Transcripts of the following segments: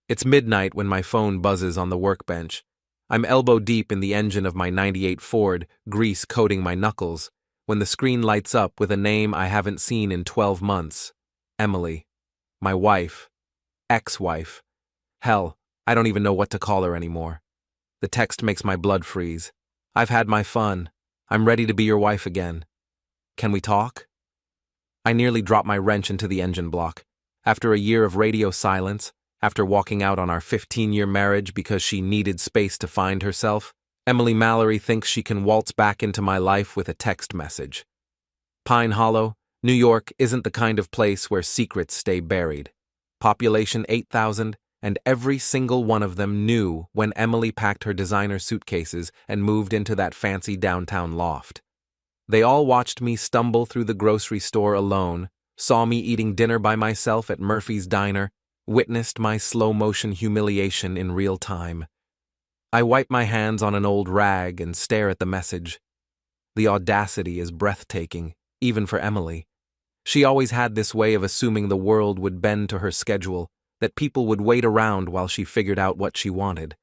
It's midnight when my phone buzzes on the workbench. I'm elbow deep in the engine of my '98 Ford, grease coating my knuckles, when the screen lights up with a name I haven't seen in 12 months. Emily. My wife. Ex-wife. Hell, I don't even know what to call her anymore. The text makes my blood freeze. I've had my fun. I'm ready to be your wife again. Can we talk? I nearly dropped my wrench into the engine block. After a year of radio silence, after walking out on our 15-year marriage because she needed space to find herself, Emily Mallory thinks she can waltz back into my life with a text message. Pine Hollow, New York isn't the kind of place where secrets stay buried. Population 8,000, and every single one of them knew when Emily packed her designer suitcases and moved into that fancy downtown loft. They all watched me stumble through the grocery store alone, saw me eating dinner by myself at Murphy's Diner, witnessed my slow-motion humiliation in real time. I wipe my hands on an old rag and stare at the message. The audacity is breathtaking, even for Emily. She always had this way of assuming the world would bend to her schedule, that people would wait around while she figured out what she wanted.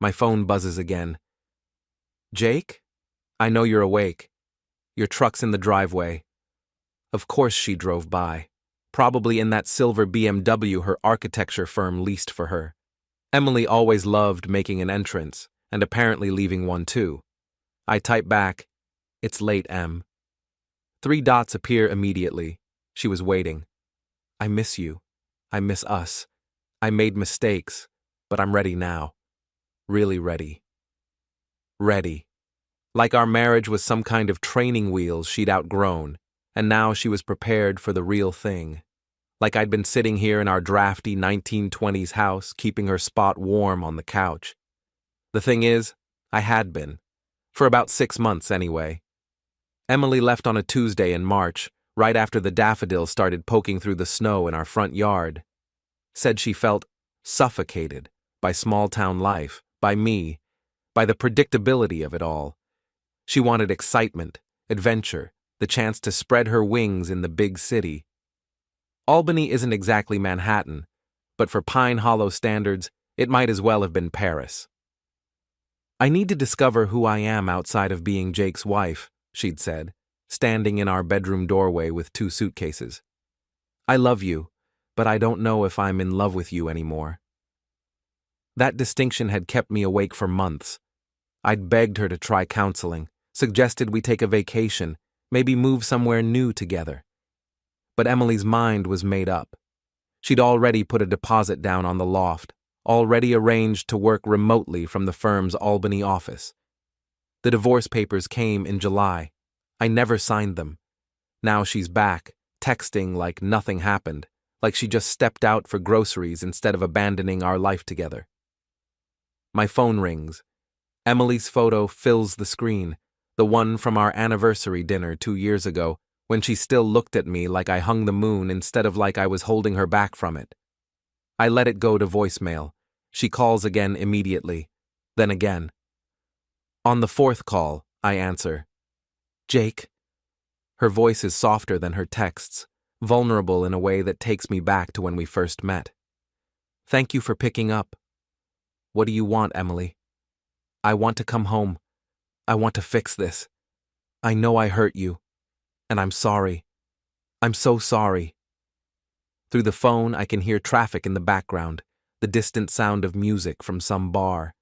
My phone buzzes again. Jake? I know you're awake. Your truck's in the driveway. Of course she drove by, probably in that silver BMW her architecture firm leased for her. Emily always loved making an entrance, and apparently leaving one too. I type back, "It's late, Em." 3 dots appear immediately. She was waiting. I miss you. I miss us. I made mistakes, but I'm ready now. Really ready. Ready. Like our marriage was some kind of training wheels she'd outgrown, and now she was prepared for the real thing. Like I'd been sitting here in our drafty 1920s house, keeping her spot warm on the couch. The thing is, I had been. For about 6 months anyway. Emily left on a Tuesday in March, right after the daffodils started poking through the snow in our front yard. Said she felt suffocated by small-town life, by me, by the predictability of it all. She wanted excitement, adventure, the chance to spread her wings in the big city. Albany isn't exactly Manhattan, but for Pine Hollow standards, it might as well have been Paris. I need to discover who I am outside of being Jake's wife, she'd said, standing in our bedroom doorway with 2 suitcases. I love you, but I don't know if I'm in love with you anymore. That distinction had kept me awake for months. I'd begged her to try counseling, suggested we take a vacation, maybe move somewhere new together. But Emily's mind was made up. She'd already put a deposit down on the loft, already arranged to work remotely from the firm's Albany office. The divorce papers came in July. I never signed them. Now she's back, texting like nothing happened, like she just stepped out for groceries instead of abandoning our life together. My phone rings. Emily's photo fills the screen, the one from our anniversary dinner 2 years ago, when she still looked at me like I hung the moon instead of like I was holding her back from it. I let it go to voicemail. She calls again immediately. Then again. On the 4th call, I answer. Jake. Her voice is softer than her texts, vulnerable in a way that takes me back to when we first met. Thank you for picking up. What do you want, Emily? I want to come home. I want to fix this. I know I hurt you. And I'm sorry. I'm so sorry. Through the phone, I can hear traffic in the background, the distant sound of music from some bar.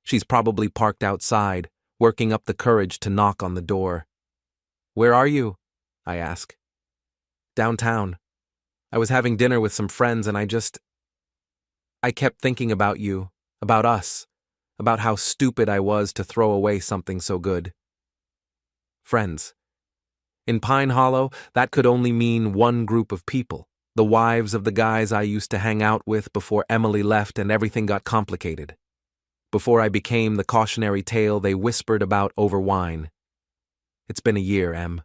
She's probably parked outside, working up the courage to knock on the door. Where are you? I ask. Downtown. I was having dinner with some friends and I kept thinking about you, about us, about how stupid I was to throw away something so good. Friends. In Pine Hollow, that could only mean one group of people, the wives of the guys I used to hang out with before Emily left and everything got complicated. Before I became the cautionary tale they whispered about over wine. It's been a year, Em.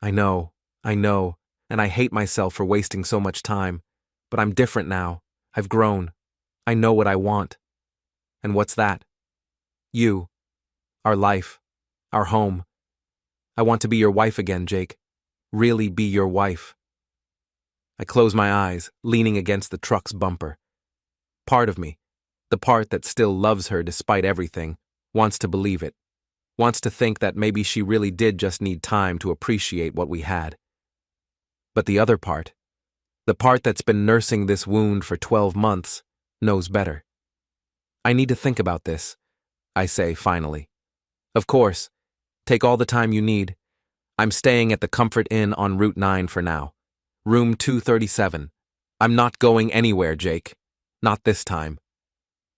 I know, and I hate myself for wasting so much time, but I'm different now. I've grown. I know what I want. And what's that? You. Our life. Our home. I want to be your wife again, Jake. Really be your wife. I close my eyes, leaning against the truck's bumper. part of me, the part that still loves her despite everything, wants to believe it, wants to think that maybe she really did just need time to appreciate what we had. But the other part, the part that's been nursing this wound for 12 months, knows better. I need to think about this, I say finally. Of course, take all the time you need. I'm staying at the Comfort Inn on Route 9 for now. Room 237. I'm not going anywhere, Jake. Not this time.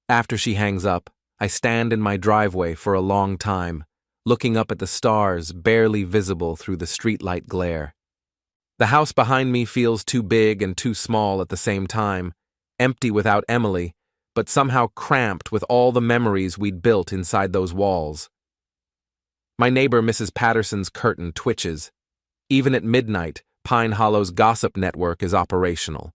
After she hangs up, I stand in my driveway for a long time, looking up at the stars barely visible through the streetlight glare. The house behind me feels too big and too small at the same time, empty without Emily, but somehow cramped with all the memories we'd built inside those walls. My neighbor Mrs. Patterson's curtain twitches. Even at midnight, Pine Hollow's gossip network is operational.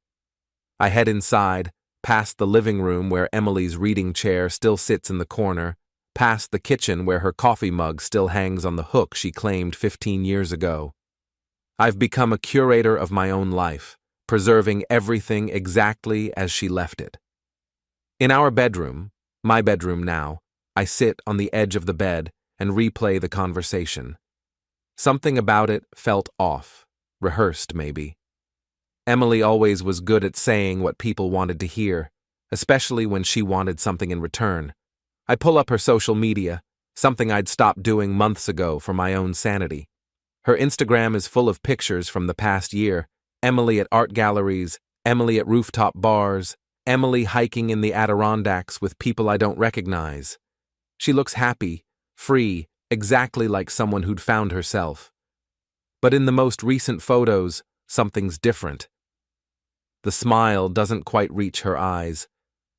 I head inside, past the living room where Emily's reading chair still sits in the corner, past the kitchen where her coffee mug still hangs on the hook she claimed 15 years ago. I've become a curator of my own life, preserving everything exactly as she left it. In our bedroom, my bedroom now, I sit on the edge of the bed and replay the conversation. Something about it felt off, rehearsed maybe. Emily always was good at saying what people wanted to hear, especially when she wanted something in return. I pull up her social media, something I'd stopped doing months ago for my own sanity. Her Instagram is full of pictures from the past year, Emily at art galleries, Emily at rooftop bars, Emily hiking in the Adirondacks with people I don't recognize. She looks happy, free, exactly like someone who'd found herself. But in the most recent photos, something's different. The smile doesn't quite reach her eyes.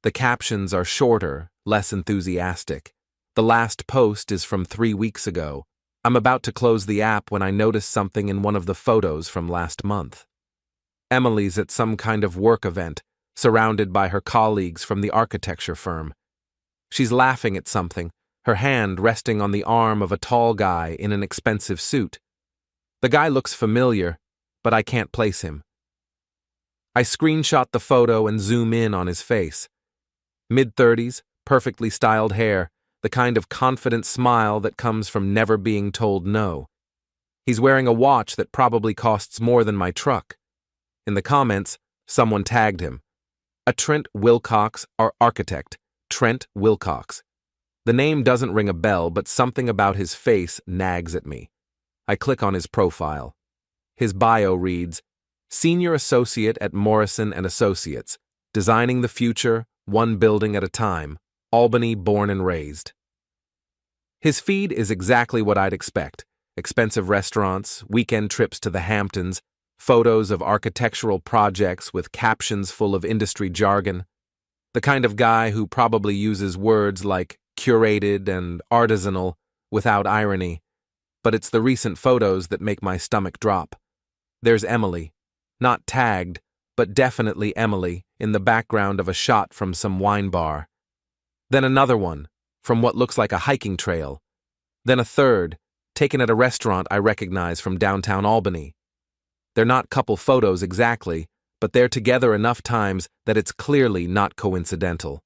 The captions are shorter, less enthusiastic. The last post is from 3 weeks ago. I'm about to close the app when I notice something in one of the photos from last month. Emily's at some kind of work event, surrounded by her colleagues from the architecture firm. She's laughing at something, her hand resting on the arm of a tall guy in an expensive suit. The guy looks familiar, but I can't place him. I screenshot the photo and zoom in on his face. Mid-30s, perfectly styled hair, the kind of confident smile that comes from never being told no. He's wearing a watch that probably costs more than my truck. In the comments, someone tagged him. A Trent Wilcox, our architect, Trent Wilcox. The name doesn't ring a bell, but something about his face nags at me. I click on his profile. His bio reads, Senior Associate at Morrison & Associates, designing the future, one building at a time, Albany born and raised. His feed is exactly what I'd expect. Expensive restaurants, weekend trips to the Hamptons, photos of architectural projects with captions full of industry jargon. The kind of guy who probably uses words like curated and artisanal without irony. But it's the recent photos that make my stomach drop. There's Emily, not tagged, but definitely Emily, in the background of a shot from some wine bar. Then another one, from what looks like a hiking trail. Then a third, taken at a restaurant I recognize from downtown Albany. They're not couple photos exactly, but they're together enough times that it's clearly not coincidental.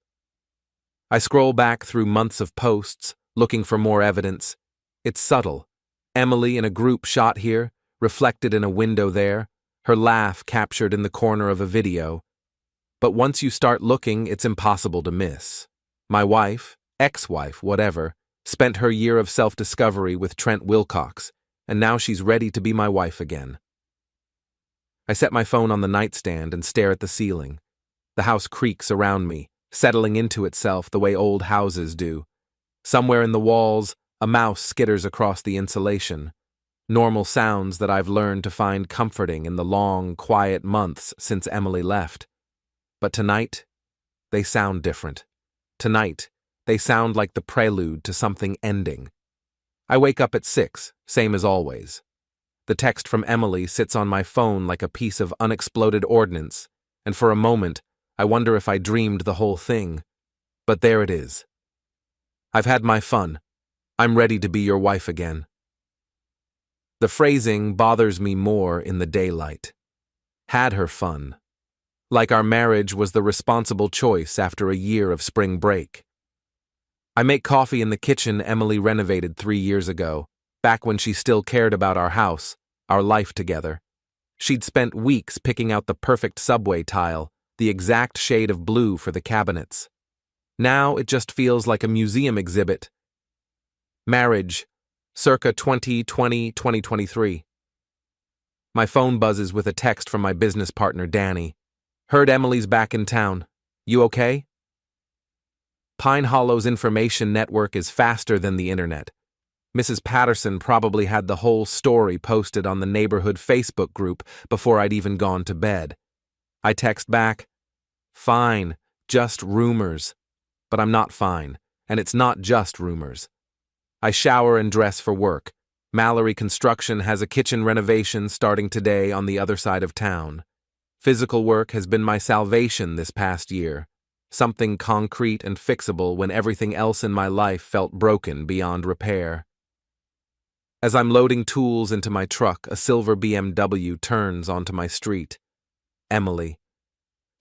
I scroll back through months of posts, looking for more evidence. It's subtle. Emily in a group shot here, reflected in a window there, her laugh captured in the corner of a video. But once you start looking, it's impossible to miss. My wife, ex-wife, whatever, spent her year of self-discovery with Trent Wilcox, and now she's ready to be my wife again. I set my phone on the nightstand and stare at the ceiling. The house creaks around me, settling into itself the way old houses do. Somewhere in the walls, a mouse skitters across the insulation. Normal sounds that I've learned to find comforting in the long, quiet months since Emily left. But tonight, they sound different. Tonight, they sound like the prelude to something ending. I wake up at 6, same as always. The text from Emily sits on my phone like a piece of unexploded ordnance, and for a moment, I wonder if I dreamed the whole thing. But there it is. I've had my fun. I'm ready to be your wife again. The phrasing bothers me more in the daylight. Had her fun. Like our marriage was the responsible choice after a year of spring break. I make coffee in the kitchen Emily renovated 3 years ago, back when she still cared about our house, our life together. She'd spent weeks picking out the perfect subway tile, the exact shade of blue for the cabinets. Now it just feels like a museum exhibit. Marriage, circa 2020-2023. My phone buzzes with a text from my business partner, Danny. Heard Emily's back in town. You okay? Pine Hollow's information network is faster than the internet. Mrs. Patterson probably had the whole story posted on the neighborhood Facebook group before I'd even gone to bed. I text back, fine, just rumors. But I'm not fine, and it's not just rumors. I shower and dress for work. Mallory Construction has a kitchen renovation starting today on the other side of town. Physical work has been my salvation this past year. Something concrete and fixable when everything else in my life felt broken beyond repair. As I'm loading tools into my truck, a silver BMW turns onto my street. Emily.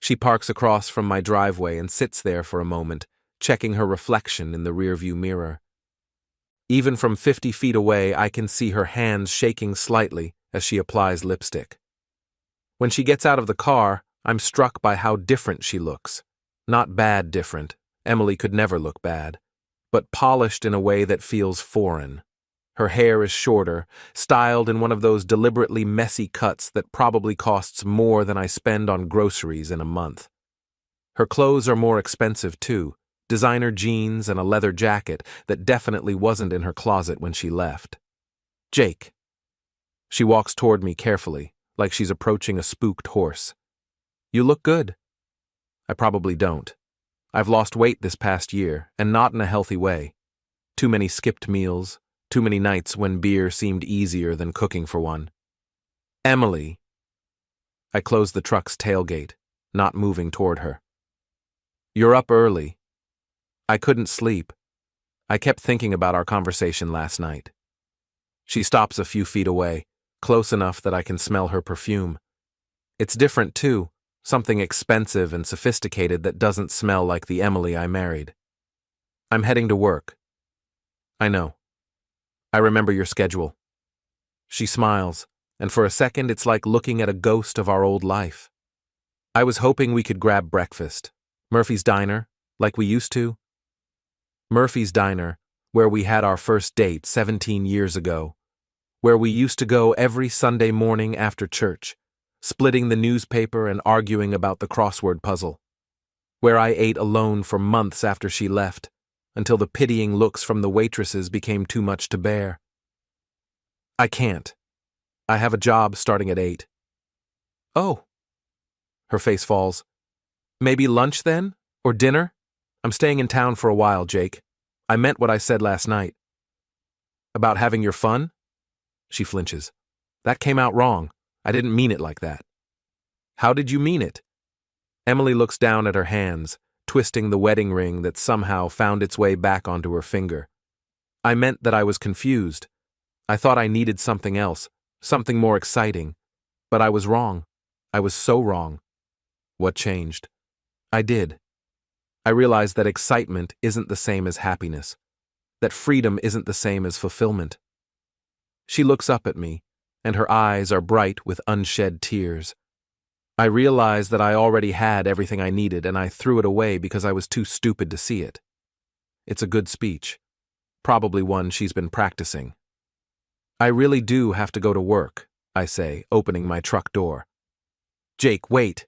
She parks across from my driveway and sits there for a moment, checking her reflection in the rearview mirror. Even from 50 feet away, I can see her hands shaking slightly as she applies lipstick. When she gets out of the car, I'm struck by how different she looks. Not bad different, Emily could never look bad, but polished in a way that feels foreign. Her hair is shorter, styled in one of those deliberately messy cuts that probably costs more than I spend on groceries in a month. Her clothes are more expensive too, designer jeans and a leather jacket that definitely wasn't in her closet when she left. Jake. She walks toward me carefully, like she's approaching a spooked horse. You look good. I probably don't. I've lost weight this past year, and not in a healthy way. Too many skipped meals, too many nights when beer seemed easier than cooking for one. Emily. I close the truck's tailgate, not moving toward her. You're up early. I couldn't sleep. I kept thinking about our conversation last night. She stops a few feet away, close enough that I can smell her perfume. It's different too. Something expensive and sophisticated that doesn't smell like the Emily I married. I'm heading to work. I know. I remember your schedule. She smiles, and for a second it's like looking at a ghost of our old life. I was hoping we could grab breakfast. Murphy's Diner, like we used to. Murphy's Diner, where we had our first date 17 years ago. Where we used to go every Sunday morning after church, splitting the newspaper and arguing about the crossword puzzle. Where I ate alone for months after she left, until the pitying looks from the waitresses became too much to bear. I can't. I have a job starting at 8. Oh. Her face falls. Maybe lunch then? Or dinner? I'm staying in town for a while, Jake. I meant what I said last night. About having your fun? She flinches. That came out wrong. I didn't mean it like that. How did you mean it? Emily looks down at her hands, twisting the wedding ring that somehow found its way back onto her finger. I meant that I was confused. I thought I needed something else, something more exciting. But I was wrong. I was so wrong. What changed? I did. I realized that excitement isn't the same as happiness, that freedom isn't the same as fulfillment. She looks up at me, and her eyes are bright with unshed tears. I realize that I already had everything I needed, and I threw it away because I was too stupid to see it. It's a good speech, probably one she's been practicing. I really do have to go to work, I say, opening my truck door. Jake, wait.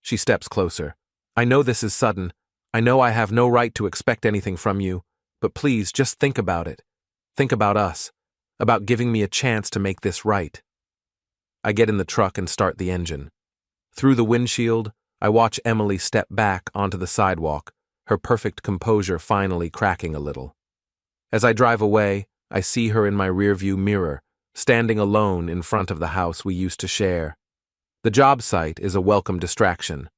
She steps closer. I know this is sudden. I know I have no right to expect anything from you, but please just think about it. Think about us. About giving me a chance to make this right. I get in the truck and start the engine. Through the windshield, I watch Emily step back onto the sidewalk, her perfect composure finally cracking a little. As I drive away, I see her in my rearview mirror, standing alone in front of the house we used to share. The job site is a welcome distraction.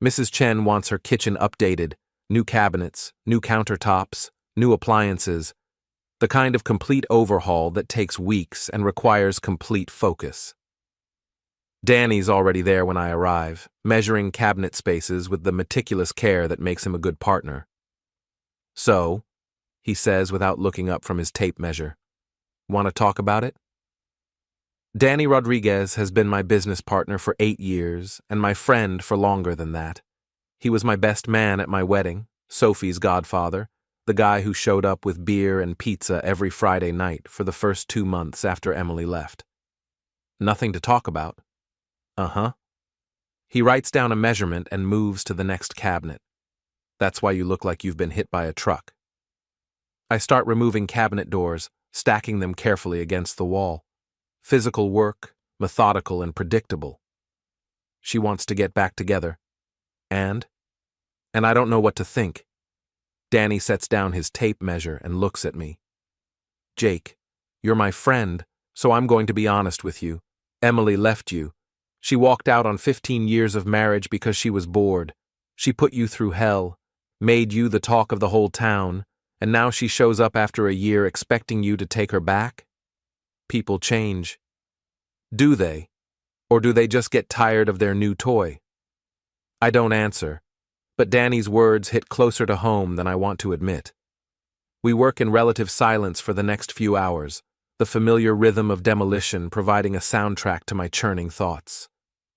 Mrs. Chen wants her kitchen updated, new cabinets, new countertops, new appliances, the kind of complete overhaul that takes weeks and requires complete focus. Danny's already there when I arrive, measuring cabinet spaces with the meticulous care that makes him a good partner. So, he says without looking up from his tape measure, want to talk about it? Danny Rodriguez has been my business partner for 8 years and my friend for longer than that. He was my best man at my wedding, Sophie's godfather, the guy who showed up with beer and pizza every Friday night for the first 2 months after Emily left. Nothing to talk about. Uh-huh. He writes down a measurement and moves to the next cabinet. That's why you look like you've been hit by a truck. I start removing cabinet doors, stacking them carefully against the wall. Physical work, methodical and predictable. She wants to get back together. And I don't know what to think. Danny sets down his tape measure and looks at me. Jake, you're my friend, so I'm going to be honest with you. Emily left you. She walked out on 15 years of marriage because she was bored. She put you through hell, made you the talk of the whole town, and now she shows up after a year expecting you to take her back? People change. Do they? Or do they just get tired of their new toy? I don't answer, but Danny's words hit closer to home than I want to admit. We work in relative silence for the next few hours, the familiar rhythm of demolition providing a soundtrack to my churning thoughts.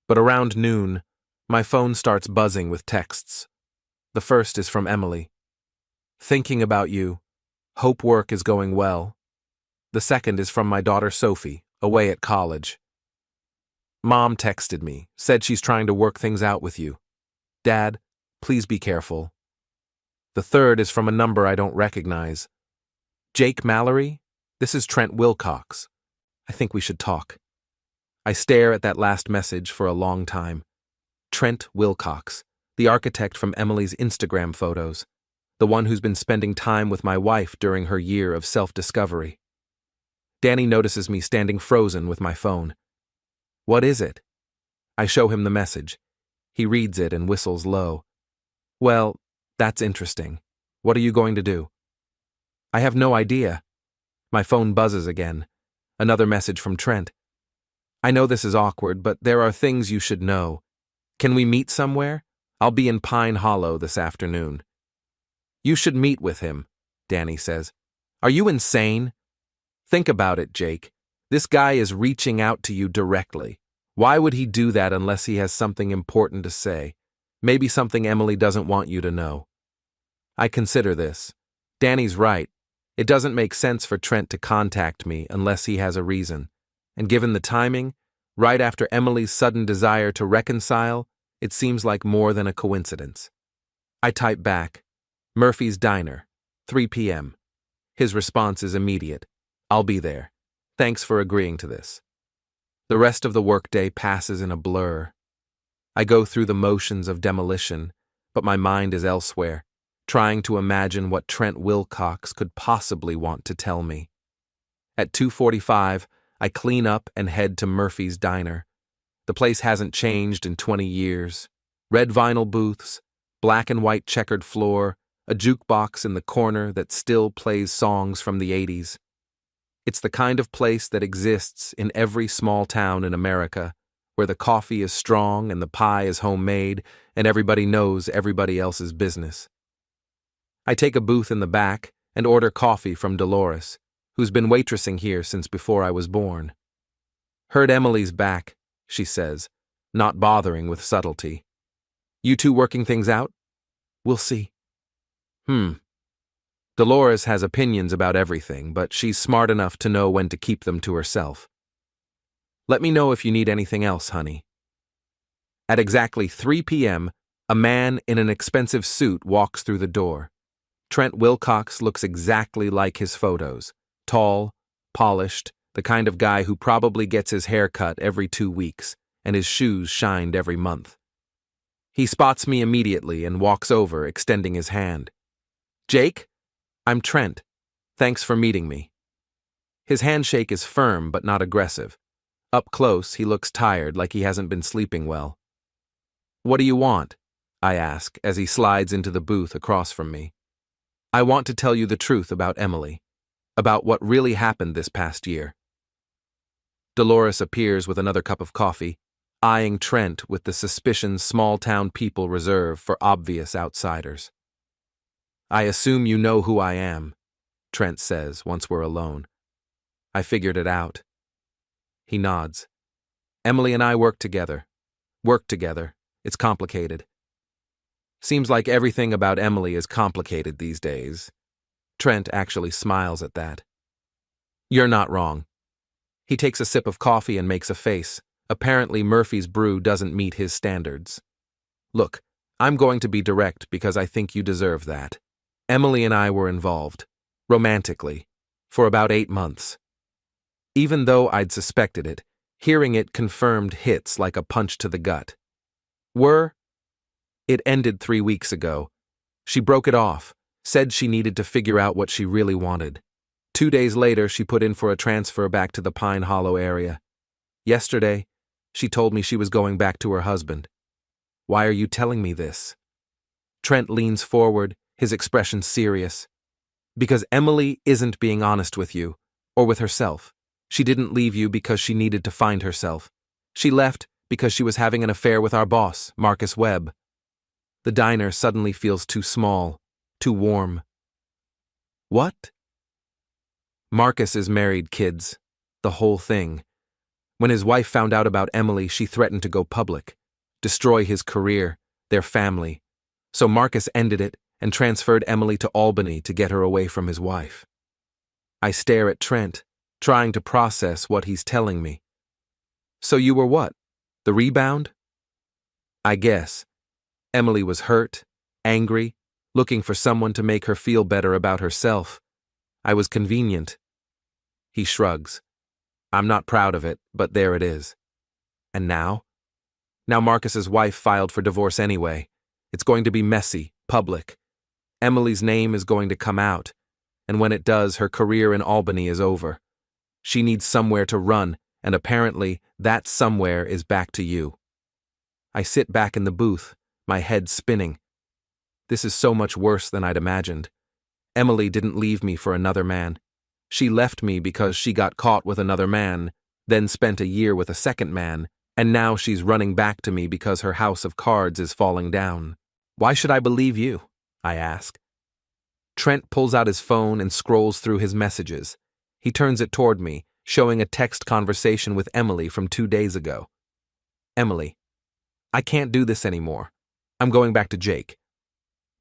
But around noon, my phone starts buzzing with texts. The first is from Emily. Thinking about you. Hope work is going well. The second is from my daughter Sophie, away at college. Mom texted me, said she's trying to work things out with you. Dad, please be careful. The third is from a number I don't recognize. Jake Mallory? This is Trent Wilcox. I think we should talk. I stare at that last message for a long time. Trent Wilcox, the architect from Emily's Instagram photos, the one who's been spending time with my wife during her year of self-discovery. Danny notices me standing frozen with my phone. What is it? I show him the message. He reads it and whistles low. Well, that's interesting. What are you going to do? I have no idea. My phone buzzes again. Another message from Trent. I know this is awkward, but there are things you should know. Can we meet somewhere? I'll be in Pine Hollow this afternoon. You should meet with him, Danny says. Are you insane? Think about it, Jake. This guy is reaching out to you directly. Why would he do that unless he has something important to say? Maybe something Emily doesn't want you to know. I consider this. Danny's right. It doesn't make sense for Trent to contact me unless he has a reason. And given the timing, right after Emily's sudden desire to reconcile, it seems like more than a coincidence. I type back, Murphy's Diner, 3 p.m. His response is immediate. I'll be there. Thanks for agreeing to this. The rest of the workday passes in a blur. I go through the motions of demolition, but my mind is elsewhere, trying to imagine what Trent Wilcox could possibly want to tell me. At 2:45, I clean up and head to Murphy's Diner. The place hasn't changed in 20 years. Red vinyl booths, black and white checkered floor, a jukebox in the corner that still plays songs from the 80s. It's the kind of place that exists in every small town in America, where the coffee is strong and the pie is homemade and everybody knows everybody else's business. I take a booth in the back and order coffee from Dolores, who's been waitressing here since before I was born. Heard Emily's back, she says, not bothering with subtlety. You two working things out? We'll see. Dolores has opinions about everything, but she's smart enough to know when to keep them to herself. Let me know if you need anything else, honey. At exactly 3 p.m., a man in an expensive suit walks through the door. Trent Wilcox looks exactly like his photos. Tall, polished, the kind of guy who probably gets his hair cut every 2 weeks and his shoes shined every month. He spots me immediately and walks over, extending his hand. Jake? I'm Trent. Thanks for meeting me. His handshake is firm but not aggressive. Up close, he looks tired, like he hasn't been sleeping well. What do you want? I ask as he slides into the booth across from me. I want to tell you the truth about Emily, about what really happened this past year. Dolores appears with another cup of coffee. eyeing Trent with the suspicion small-town people reserve for obvious outsiders. "I assume you know who I am," Trent says once we're alone. "I figured it out." He nods. "Emily and I work together. It's complicated." Seems like everything about Emily is complicated these days. Trent actually smiles at that. "You're not wrong." He takes a sip of coffee and makes a face. Apparently Murphy's brew doesn't meet his standards. "Look, I'm going to be direct because I think you deserve that. Emily and I were involved, romantically, for about 8 months. Even though I'd suspected it, hearing it confirmed hits like a punch to the gut. It ended 3 weeks ago. She broke it off, said she needed to figure out what she really wanted. 2 days later, she put in for a transfer back to the Pine Hollow area. Yesterday, she told me she was going back to her husband. Why are you telling me this?" Trent leans forward, his expression serious. "Because Emily isn't being honest with you, or with herself. She didn't leave you because she needed to find herself. She left because she was having an affair with our boss, Marcus Webb." The diner suddenly feels too small, too warm. "What?" "Marcus is married, kids. The whole thing. When his wife found out about Emily, she threatened to go public, destroy his career, their family. So Marcus ended it and transferred Emily to Albany to get her away from his wife." I stare at Trent, trying to process what he's telling me. "So you were what? The rebound?" "I guess. Emily was hurt, angry, looking for someone to make her feel better about herself. I was convenient." He shrugs. "I'm not proud of it, but there it is." "And now?" "Now Marcus's wife filed for divorce anyway. It's going to be messy, public. Emily's name is going to come out, and when it does, her career in Albany is over. She needs somewhere to run, and apparently that somewhere is back to you." I sit back in the booth, my head spinning. This is so much worse than I'd imagined. Emily didn't leave me for another man. She left me because she got caught with another man, then spent a year with a second man, and now she's running back to me because her house of cards is falling down. "Why should I believe you?" I ask. Trent pulls out his phone and scrolls through his messages. He turns it toward me, showing a text conversation with Emily from 2 days ago. "Emily, I can't do this anymore. I'm going back to Jake."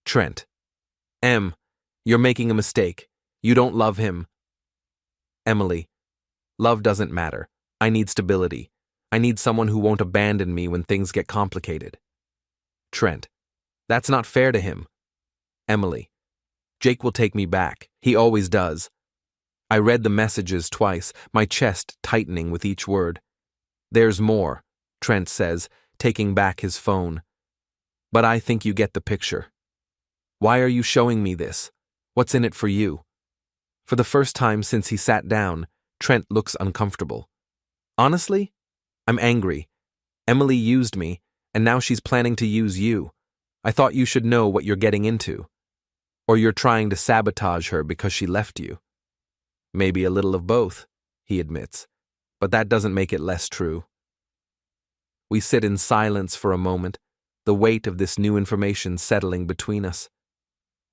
Trent, You're making a mistake. You don't love him." Emily, "Love doesn't matter. I need stability. I need someone who won't abandon me when things get complicated." Trent, "That's not fair to him." Emily, "Jake will take me back. He always does." I read the messages twice, my chest tightening with each word. "There's more," Trent says, taking back his phone. "But I think you get the picture. Why are you showing me this? What's in it for you?" For the first time since he sat down, Trent looks uncomfortable. "Honestly, I'm angry. Emily used me, and now she's planning to use you. I thought you should know what you're getting into. Or you're trying to sabotage her because she left you." "Maybe a little of both," he admits, "but that doesn't make it less true." We sit in silence for a moment, the weight of this new information settling between us.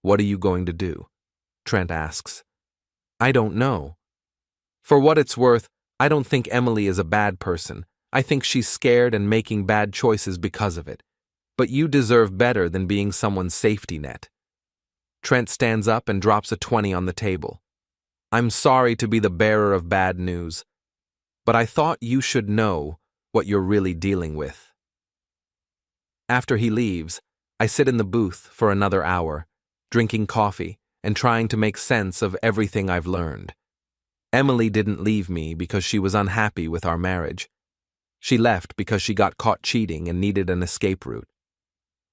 "What are you going to do?" Trent asks. "I don't know. For what it's worth, I don't think Emily is a bad person. I think she's scared and making bad choices because of it. But you deserve better than being someone's safety net." Trent stands up and drops a 20 on the table. "I'm sorry to be the bearer of bad news, but I thought you should know what you're really dealing with." After he leaves, I sit in the booth for another hour, drinking coffee and trying to make sense of everything I've learned. Emily didn't leave me because she was unhappy with our marriage. She left because she got caught cheating and needed an escape route.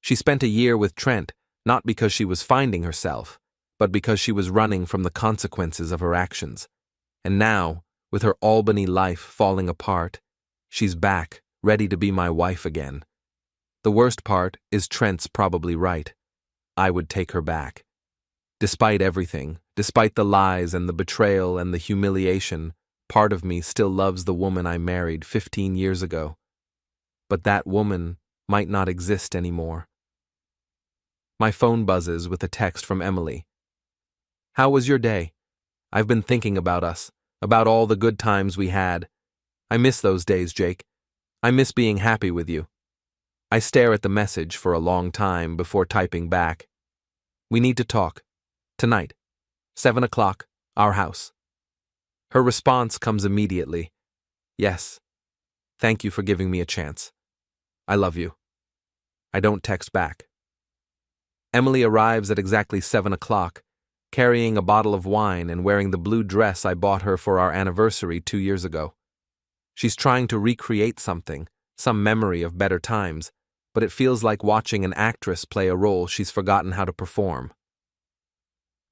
She spent a year with Trent, not because she was finding herself, but because she was running from the consequences of her actions. And now, with her Albany life falling apart, she's back, ready to be my wife again. The worst part is Trent's probably right. I would take her back. Despite everything, despite the lies and the betrayal and the humiliation, part of me still loves the woman I married 15 years ago. but that woman might not exist anymore. My phone buzzes with a text from Emily. How was your day? I've been thinking about us, about all the good times we had. I miss those days, Jake. I miss being happy with you. I stare at the message for a long time before typing back. We need to talk. Tonight. 7 o'clock, our house. Her response comes immediately. Yes. Thank you for giving me a chance. I love you. I don't text back. Emily arrives at exactly 7 o'clock, carrying a bottle of wine and wearing the blue dress I bought her for our anniversary 2 years ago. She's trying to recreate something, some memory of better times, but it feels like watching an actress play a role she's forgotten how to perform.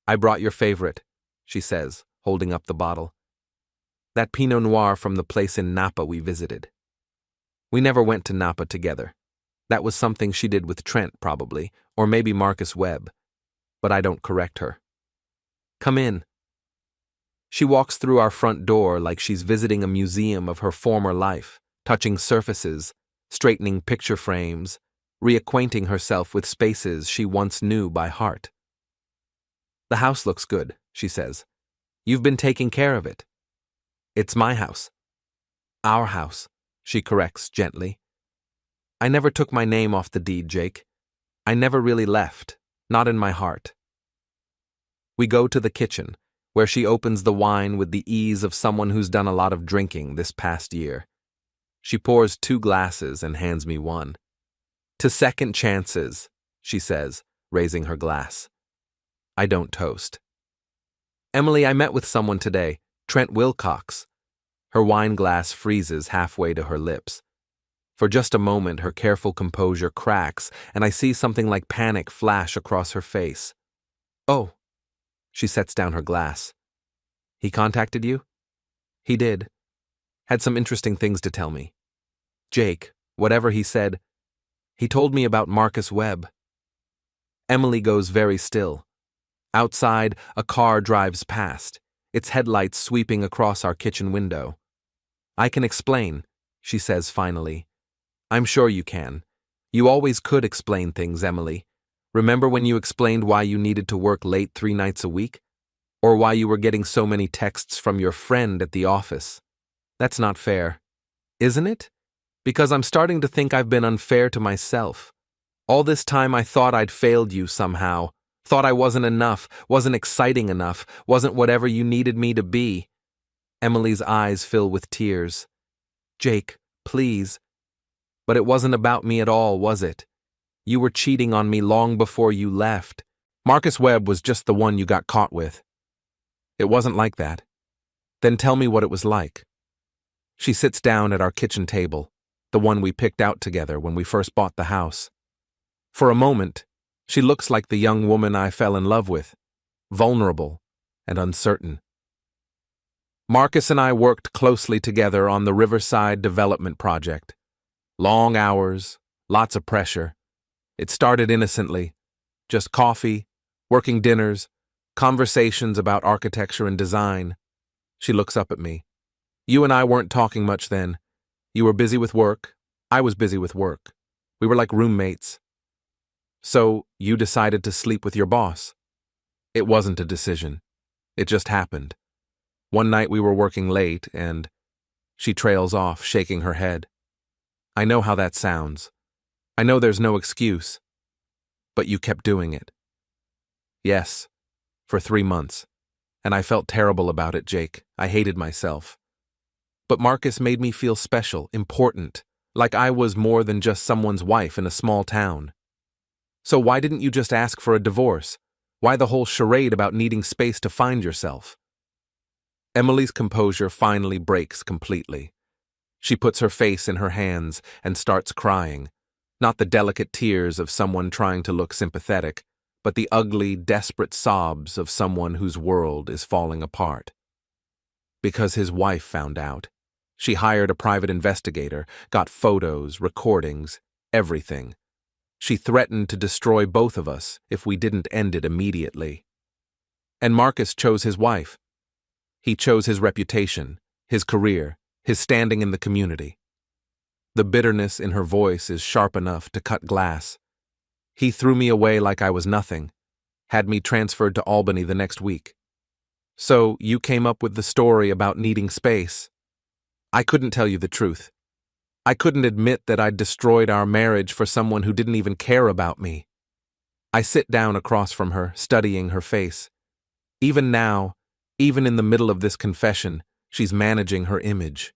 I brought your favorite, she says, holding up the bottle. That Pinot Noir from the place in Napa we visited. We never went to Napa together. That was something she did with Trent, probably, or maybe Marcus Webb. But I don't correct her. Come in. She walks through our front door like she's visiting a museum of her former life, touching surfaces, straightening picture frames, reacquainting herself with spaces she once knew by heart. The house looks good, she says. You've been taking care of it. It's my house. Our house, she corrects gently. I never took my name off the deed, Jake. I never really left, not in my heart. We go to the kitchen, where she opens the wine with the ease of someone who's done a lot of drinking this past year. She pours 2 glasses and hands me one. To second chances, she says, raising her glass. I don't toast. Emily, I met with someone today, Trent Wilcox. Her wine glass freezes halfway to her lips. For just a moment, her careful composure cracks, and I see something like panic flash across her face. Oh. She sets down her glass. He contacted you? He did. Had some interesting things to tell me. Jake, whatever he said, he told me about Marcus Webb. Emily goes very still. Outside, a car drives past, its headlights sweeping across our kitchen window. I can explain, she says finally. I'm sure you can. You always could explain things, Emily. Remember when you explained why you needed to work late 3 nights a week? Or why you were getting so many texts from your friend at the office? That's not fair. Isn't it? Because I'm starting to think I've been unfair to myself. All this time I thought I'd failed you somehow. Thought I wasn't enough, wasn't exciting enough, wasn't whatever you needed me to be. Emily's eyes fill with tears. Jake, please. But it wasn't about me at all, was it? You were cheating on me long before you left. Marcus Webb was just the one you got caught with. It wasn't like that. Then tell me what it was like. She sits down at our kitchen table, the one we picked out together when we first bought the house. For a moment, she looks like the young woman I fell in love with, vulnerable and uncertain. Marcus and I worked closely together on the Riverside Development Project. Long hours, lots of pressure. It started innocently, just coffee, working dinners, conversations about architecture and design. She looks up at me. You and I weren't talking much then. You were busy with work. I was busy with work. We were like roommates. So, you decided to sleep with your boss. It wasn't a decision. It just happened. One night we were working late and... She trails off, shaking her head. I know how that sounds. I know there's no excuse. But you kept doing it. Yes, for 3 months. And I felt terrible about it, Jake. I hated myself. But Marcus made me feel special, important, like I was more than just someone's wife in a small town. So why didn't you just ask for a divorce? Why the whole charade about needing space to find yourself? Emily's composure finally breaks completely. She puts her face in her hands and starts crying, not the delicate tears of someone trying to look sympathetic, but the ugly, desperate sobs of someone whose world is falling apart. Because his wife found out. She hired a private investigator, got photos, recordings, everything. She threatened to destroy both of us if we didn't end it immediately. And Marcus chose his wife. He chose his reputation, his career, his standing in the community. The bitterness in her voice is sharp enough to cut glass. He threw me away like I was nothing, had me transferred to Albany the next week. So you came up with the story about needing space. I couldn't tell you the truth. I couldn't admit that I'd destroyed our marriage for someone who didn't even care about me. I sit down across from her, studying her face. Even now, even in the middle of this confession, she's managing her image.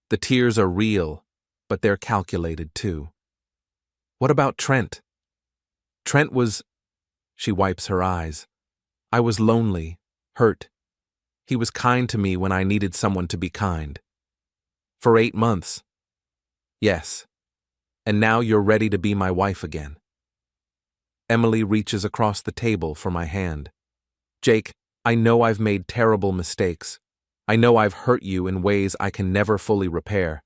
The tears are real, but they're calculated too. What about Trent? Trent was... She wipes her eyes. I was lonely, hurt. He was kind to me when I needed someone to be kind. For 8 months. Yes. And now you're ready to be my wife again. Emily reaches across the table for my hand. Jake, I know I've made terrible mistakes. I know I've hurt you in ways I can never fully repair.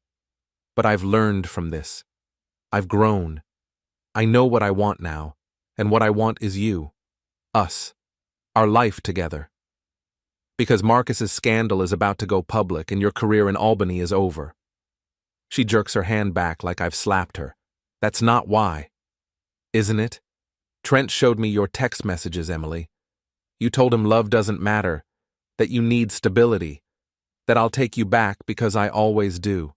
But I've learned from this. I've grown. I know what I want now, and what I want is you. Us. Our life together. Because Marcus's scandal is about to go public and your career in Albany is over. She jerks her hand back like I've slapped her. That's not why. Isn't it? Trent showed me your text messages, Emily. You told him love doesn't matter, that you need stability, that I'll take you back because I always do.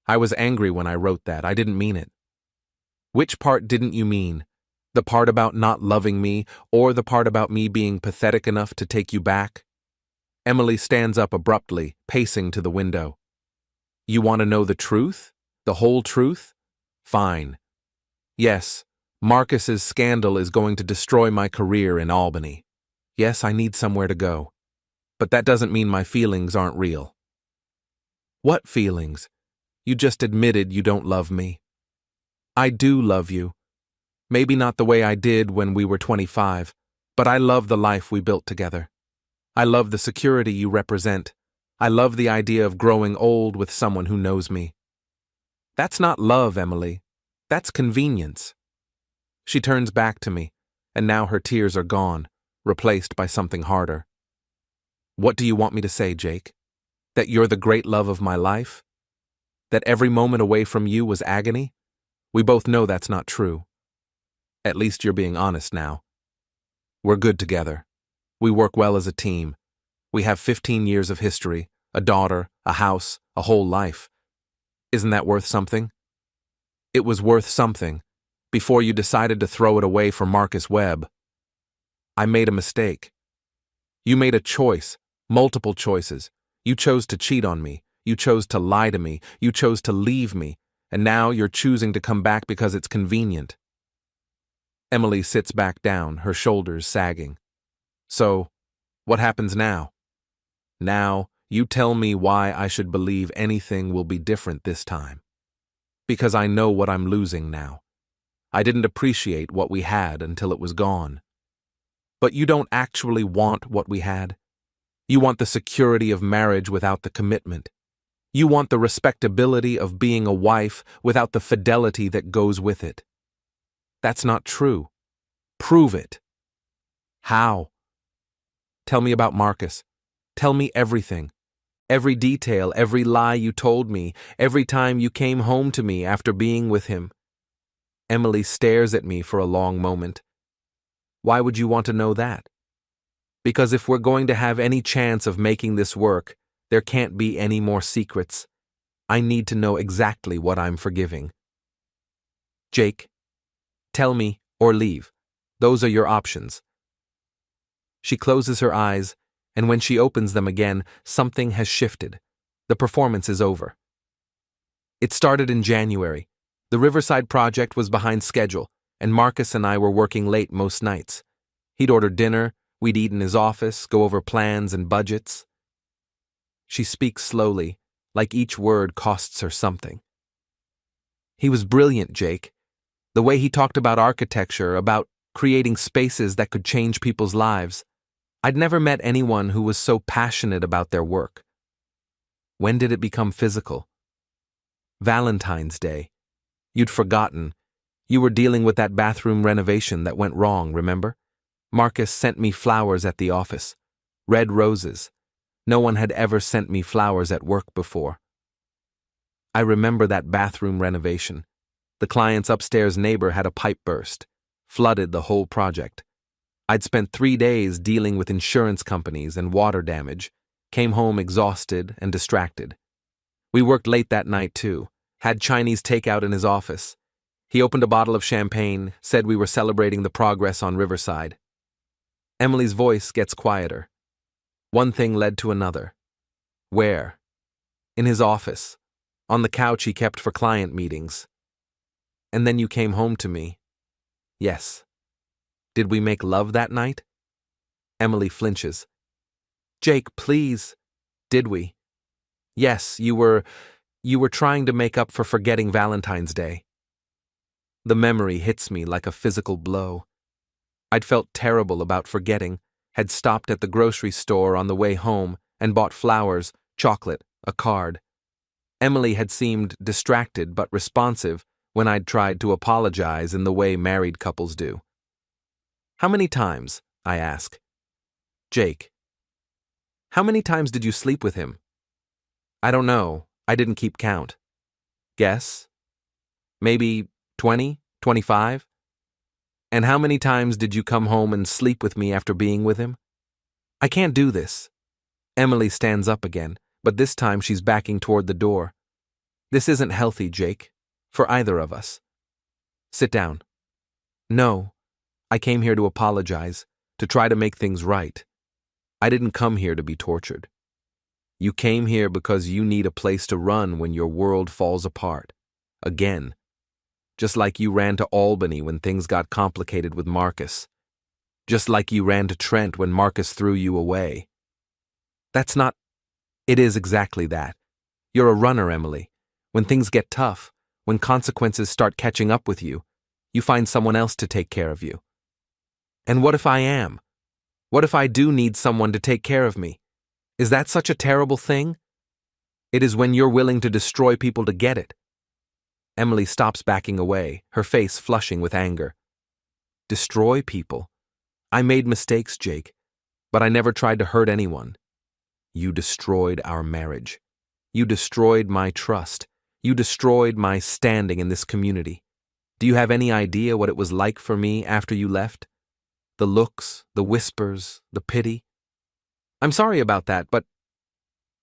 I was angry when I wrote that. I didn't mean it. Which part didn't you mean? The part about not loving me, or the part about me being pathetic enough to take you back? Emily stands up abruptly, pacing to the window. You want to know the truth? The whole truth? Fine. Yes, Marcus's scandal is going to destroy my career in Albany. Yes, I need somewhere to go. But that doesn't mean my feelings aren't real. What feelings? You just admitted you don't love me. I do love you. Maybe not the way I did when we were 25, but I love the life we built together. I love the security you represent. I love the idea of growing old with someone who knows me. That's not love, Emily. That's convenience. She turns back to me, and now her tears are gone, replaced by something harder. What do you want me to say, Jake? That you're the great love of my life? That every moment away from you was agony? We both know that's not true. At least you're being honest now. We're good together. We work well as a team. We have 15 years of history, a daughter, a house, a whole life. Isn't that worth something? It was worth something, before you decided to throw it away for Marcus Webb. I made a mistake. You made a choice, multiple choices. You chose to cheat on me. You chose to lie to me. You chose to leave me. And now you're choosing to come back because it's convenient. Emily sits back down, her shoulders sagging. So, what happens now? Now, you tell me why I should believe anything will be different this time. Because I know what I'm losing now. I didn't appreciate what we had until it was gone. But you don't actually want what we had. You want the security of marriage without the commitment. You want the respectability of being a wife without the fidelity that goes with it. That's not true. Prove it. How? Tell me about Marcus. Tell me everything. Every detail, every lie you told me, every time you came home to me after being with him. Emily stares at me for a long moment. Why would you want to know that? Because if we're going to have any chance of making this work, there can't be any more secrets. I need to know exactly what I'm forgiving. Jake, tell me or leave. Those are your options. She closes her eyes, and when she opens them again, something has shifted. The performance is over. It started in January. The Riverside project was behind schedule, and Marcus and I were working late most nights. He'd order dinner, we'd eat in his office, go over plans and budgets. She speaks slowly, like each word costs her something. He was brilliant, Jake. The way he talked about architecture, about creating spaces that could change people's lives. I'd never met anyone who was so passionate about their work. When did it become physical? Valentine's Day. You'd forgotten. You were dealing with that bathroom renovation that went wrong, remember? Marcus sent me flowers at the office. Red roses. No one had ever sent me flowers at work before. I remember that bathroom renovation. The client's upstairs neighbor had a pipe burst, flooded the whole project. I'd spent 3 days dealing with insurance companies and water damage, came home exhausted and distracted. We worked late that night too, had Chinese takeout in his office. He opened a bottle of champagne, said we were celebrating the progress on Riverside. Emily's voice gets quieter. One thing led to another. Where? In his office, on the couch he kept for client meetings. And then you came home to me. Yes. Did we make love that night? Emily flinches. Jake, please. Did we? Yes, you were trying to make up for forgetting Valentine's Day. The memory hits me like a physical blow. I'd felt terrible about forgetting, had stopped at the grocery store on the way home and bought flowers, chocolate, a card. Emily had seemed distracted but responsive when I'd tried to apologize in the way married couples do. How many times? I ask. Jake. How many times did you sleep with him? I don't know. I didn't keep count. Guess? Maybe 20, 25? And how many times did you come home and sleep with me after being with him? I can't do this. Emily stands up again, but this time she's backing toward the door. This isn't healthy, Jake, for either of us. Sit down. No, I came here to apologize, to try to make things right. I didn't come here to be tortured. You came here because you need a place to run when your world falls apart. Again. Just like you ran to Albany when things got complicated with Marcus. Just like you ran to Trent when Marcus threw you away. That's not... It is exactly that. You're a runner, Emily. When things get tough, when consequences start catching up with you, you find someone else to take care of you. And what if I am? What if I do need someone to take care of me? Is that such a terrible thing? It is when you're willing to destroy people to get it. Emily stops backing away, her face flushing with anger. Destroy people? I made mistakes, Jake, but I never tried to hurt anyone. You destroyed our marriage. You destroyed my trust. You destroyed my standing in this community. Do you have any idea what it was like for me after you left? The looks, the whispers, the pity. I'm sorry about that, but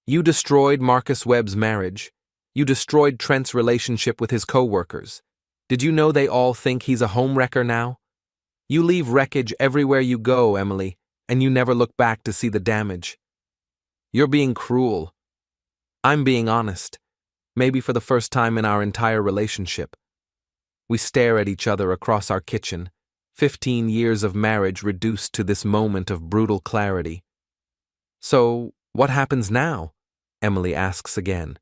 you destroyed Marcus Webb's marriage. You destroyed Trent's relationship with his co-workers. Did you know they all think he's a homewrecker now? You leave wreckage everywhere you go, Emily, and you never look back to see the damage. You're being cruel. I'm being honest, maybe for the first time in our entire relationship. We stare at each other across our kitchen, 15 years of marriage reduced to this moment of brutal clarity. So, what happens now? Emily asks again.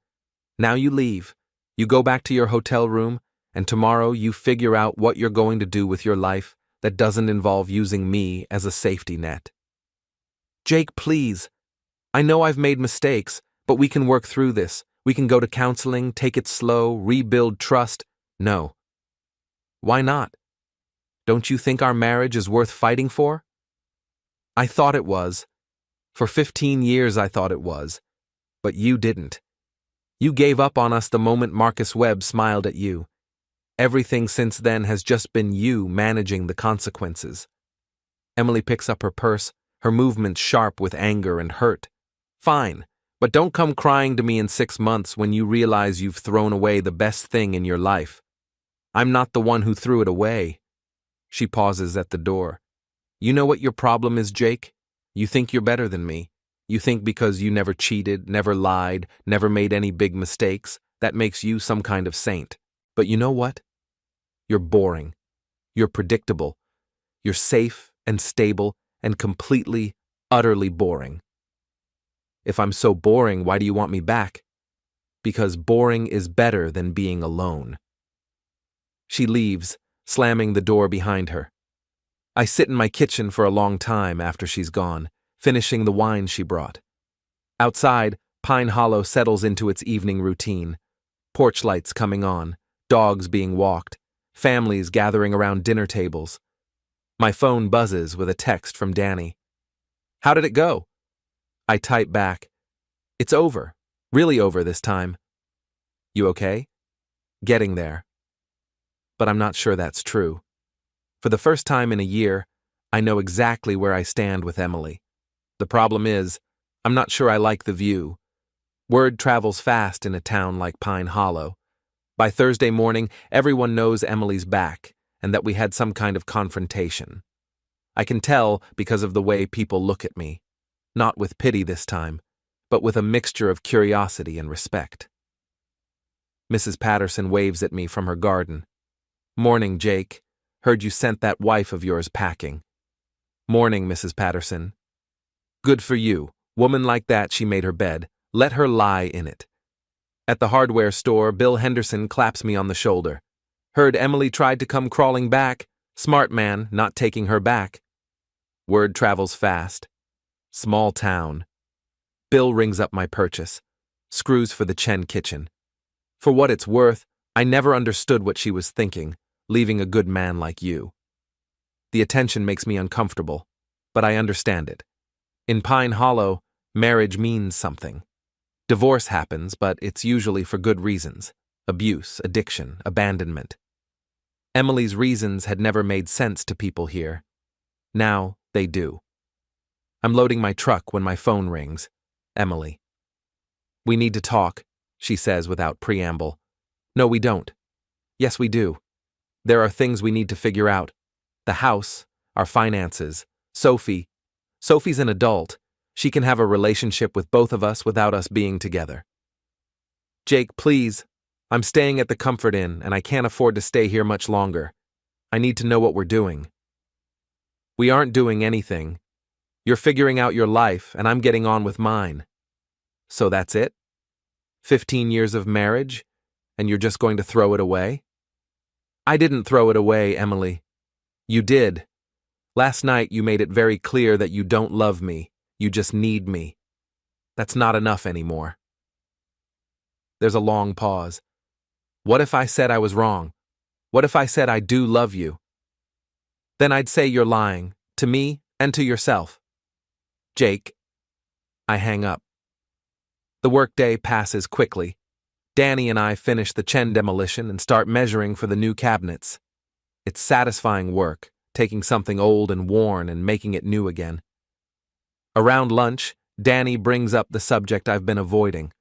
Now you leave, you go back to your hotel room, and tomorrow you figure out what you're going to do with your life that doesn't involve using me as a safety net. Jake, please. I know I've made mistakes, but we can work through this. We can go to counseling, take it slow, rebuild trust. No. Why not? Don't you think our marriage is worth fighting for? I thought it was. For 15 years I thought it was. But you didn't. You gave up on us the moment Marcus Webb smiled at you. Everything since then has just been you managing the consequences. Emily picks up her purse, her movements sharp with anger and hurt. Fine, but don't come crying to me in 6 months when you realize you've thrown away the best thing in your life. I'm not the one who threw it away. She pauses at the door. You know what your problem is, Jake? You think you're better than me. You think because you never cheated, never lied, never made any big mistakes, that makes you some kind of saint. But you know what? You're boring. You're predictable. You're safe and stable and completely, utterly boring. If I'm so boring, why do you want me back? Because boring is better than being alone. She leaves, slamming the door behind her. I sit in my kitchen for a long time after she's gone, finishing the wine she brought. Outside, Pine Hollow settles into its evening routine. Porch lights coming on, dogs being walked, families gathering around dinner tables. My phone buzzes with a text from Danny. How did it go? I type back. It's over. Really over this time. You okay? Getting there. But I'm not sure that's true. For the first time in a year, I know exactly where I stand with Emily. The problem is, I'm not sure I like the view. Word travels fast in a town like Pine Hollow. By Thursday morning, everyone knows Emily's back and that we had some kind of confrontation. I can tell because of the way people look at me. Not with pity this time, but with a mixture of curiosity and respect. Mrs. Patterson waves at me from her garden. Morning, Jake. Heard you sent that wife of yours packing. Morning, Mrs. Patterson. Good for you. Woman like that, she made her bed. Let her lie in it. At the hardware store, Bill Henderson claps me on the shoulder. Heard Emily tried to come crawling back. Smart man, not taking her back. Word travels fast. Small town. Bill rings up my purchase. Screws for the Chen kitchen. For what it's worth, I never understood what she was thinking, leaving a good man like you. The attention makes me uncomfortable, but I understand it. In Pine Hollow, marriage means something. Divorce happens, but it's usually for good reasons. Abuse, addiction, abandonment. Emily's reasons had never made sense to people here. Now, they do. I'm loading my truck when my phone rings. Emily. We need to talk, she says without preamble. No, we don't. Yes, we do. There are things we need to figure out. The house, our finances, Sophie. Sophie's an adult. She can have a relationship with both of us without us being together. Jake, please. I'm staying at the Comfort Inn, and I can't afford to stay here much longer. I need to know what we're doing. We aren't doing anything. You're figuring out your life, and I'm getting on with mine. So that's it? 15 years of marriage, and you're just going to throw it away? I didn't throw it away, Emily. You did. Last night you made it very clear that you don't love me, you just need me. That's not enough anymore. There's a long pause. What if I said I was wrong? What if I said I do love you? Then I'd say you're lying, to me and to yourself. Jake. I hang up. The workday passes quickly. Danny and I finish the Chen demolition and start measuring for the new cabinets. It's satisfying work, taking something old and worn and making it new again. Around lunch, Danny brings up the subject I've been avoiding.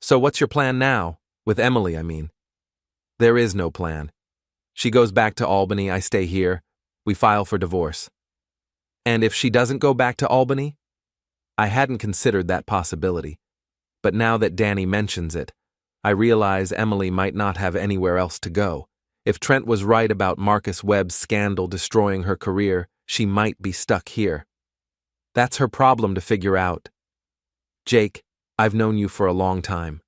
So what's your plan now? With Emily, I mean. There is no plan. She goes back to Albany, I stay here. We file for divorce. And if she doesn't go back to Albany? I hadn't considered that possibility. But now that Danny mentions it, I realize Emily might not have anywhere else to go. If Trent was right about Marcus Webb's scandal destroying her career, she might be stuck here. That's her problem to figure out. Jake, I've known you for a long time.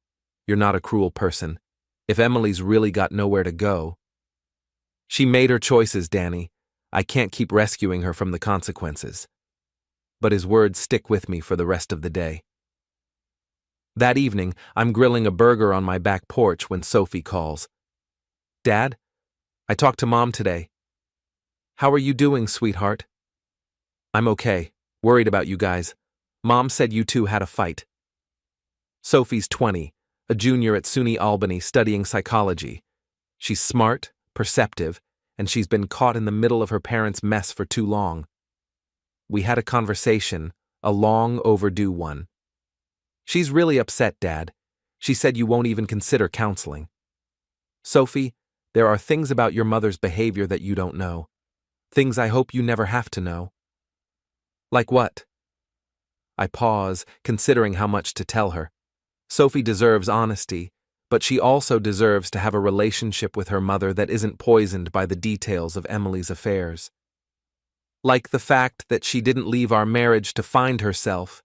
You're not a cruel person. If Emily's really got nowhere to go. She made her choices, Danny. I can't keep rescuing her from the consequences. But his words stick with me for the rest of the day. That evening, I'm grilling a burger on my back porch when Sophie calls. Dad? I talked to Mom today. How are you doing, sweetheart? I'm okay. Worried about you guys. Mom said you two had a fight. Sophie's 20, a junior at SUNY Albany studying psychology. She's smart, perceptive, and she's been caught in the middle of her parents' mess for too long. We had a conversation, a long overdue one. She's really upset, Dad. She said you won't even consider counseling. Sophie, there are things about your mother's behavior that you don't know. Things I hope you never have to know. Like what? I pause, considering how much to tell her. Sophie deserves honesty, but she also deserves to have a relationship with her mother that isn't poisoned by the details of Emily's affairs. Like the fact that she didn't leave our marriage to find herself.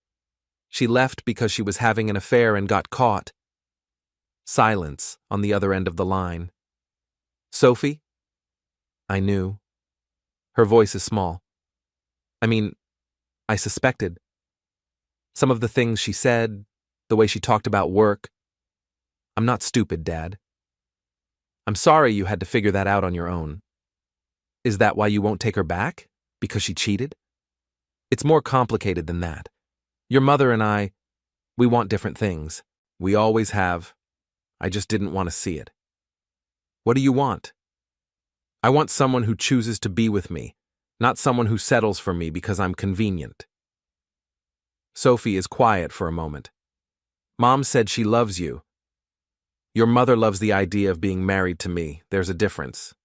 She left because she was having an affair and got caught. Silence on the other end of the line. Sophie? I knew. Her voice is small. I suspected. Some of the things she said, the way she talked about work. I'm not stupid, Dad. I'm sorry you had to figure that out on your own. Is that why you won't take her back? Because she cheated? It's more complicated than that. Your mother and I, we want different things. We always have. I just didn't want to see it. What do you want? I want someone who chooses to be with me, not someone who settles for me because I'm convenient. Sophie is quiet for a moment. Mom said she loves you. Your mother loves the idea of being married to me. There's a difference.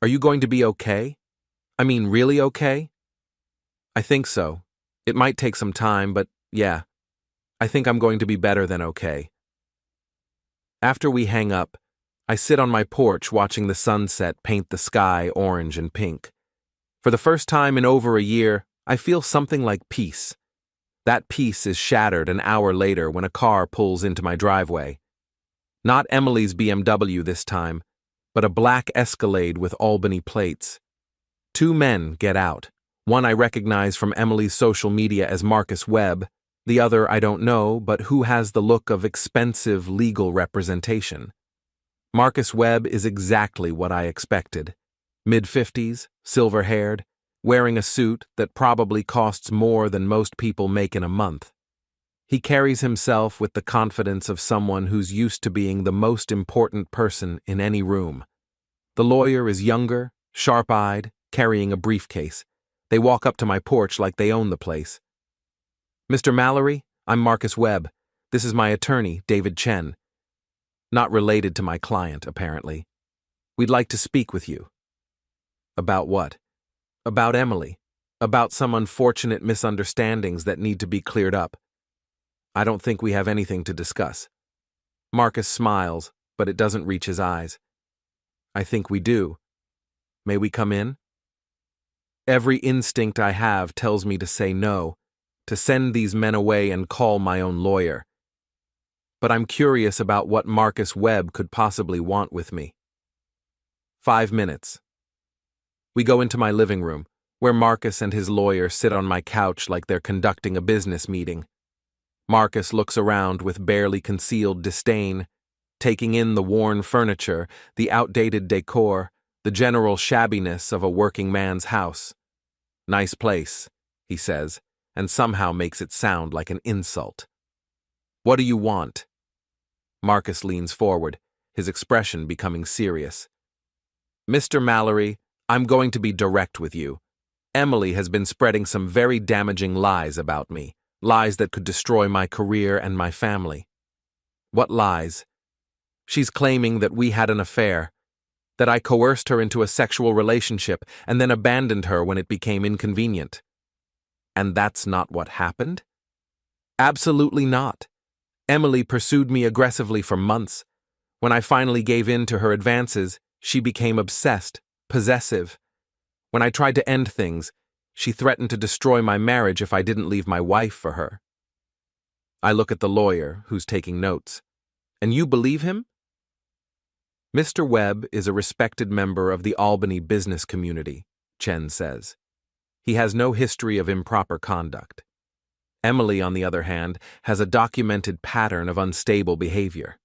Are you going to be okay? I mean, really okay? I think so. It might take some time, but yeah, I think I'm going to be better than okay. After we hang up, I sit on my porch watching the sunset paint the sky orange and pink. For the first time in over a year, I feel something like peace. That peace is shattered an hour later when a car pulls into my driveway. Not Emily's BMW this time, but a black Escalade with Albany plates. Two men get out. One I recognize from Emily's social media as Marcus Webb, the other I don't know, but who has the look of expensive legal representation. Marcus Webb is exactly what I expected. Mid-50s, silver-haired, wearing a suit that probably costs more than most people make in a month. He carries himself with the confidence of someone who's used to being the most important person in any room. The lawyer is younger, sharp-eyed, carrying a briefcase. They walk up to my porch like they own the place. Mr. Mallory, I'm Marcus Webb. This is my attorney, David Chen. Not related to my client, apparently. We'd like to speak with you. About what? About Emily. About some unfortunate misunderstandings that need to be cleared up. I don't think we have anything to discuss. Marcus smiles, but it doesn't reach his eyes. I think we do. May we come in? Every instinct I have tells me to say no, to send these men away and call my own lawyer. But I'm curious about what Marcus Webb could possibly want with me. 5 minutes. We go into my living room, where Marcus and his lawyer sit on my couch like they're conducting a business meeting. Marcus looks around with barely concealed disdain, taking in the worn furniture, the outdated decor, the general shabbiness of a working man's house. Nice place, he says, and somehow makes it sound like an insult. What do you want? Marcus leans forward, his expression becoming serious. Mr. Mallory, I'm going to be direct with you. Emily has been spreading some very damaging lies about me, lies that could destroy my career and my family. What lies? She's claiming that we had an affair, that I coerced her into a sexual relationship and then abandoned her when it became inconvenient. And that's not what happened? Absolutely not. Emily pursued me aggressively for months. When I finally gave in to her advances, she became obsessed, possessive. When I tried to end things, she threatened to destroy my marriage if I didn't leave my wife for her. I look at the lawyer, who's taking notes. And you believe him? Mr. Webb is a respected member of the Albany business community, Chen says. He has no history of improper conduct. Emily, on the other hand, has a documented pattern of unstable behavior.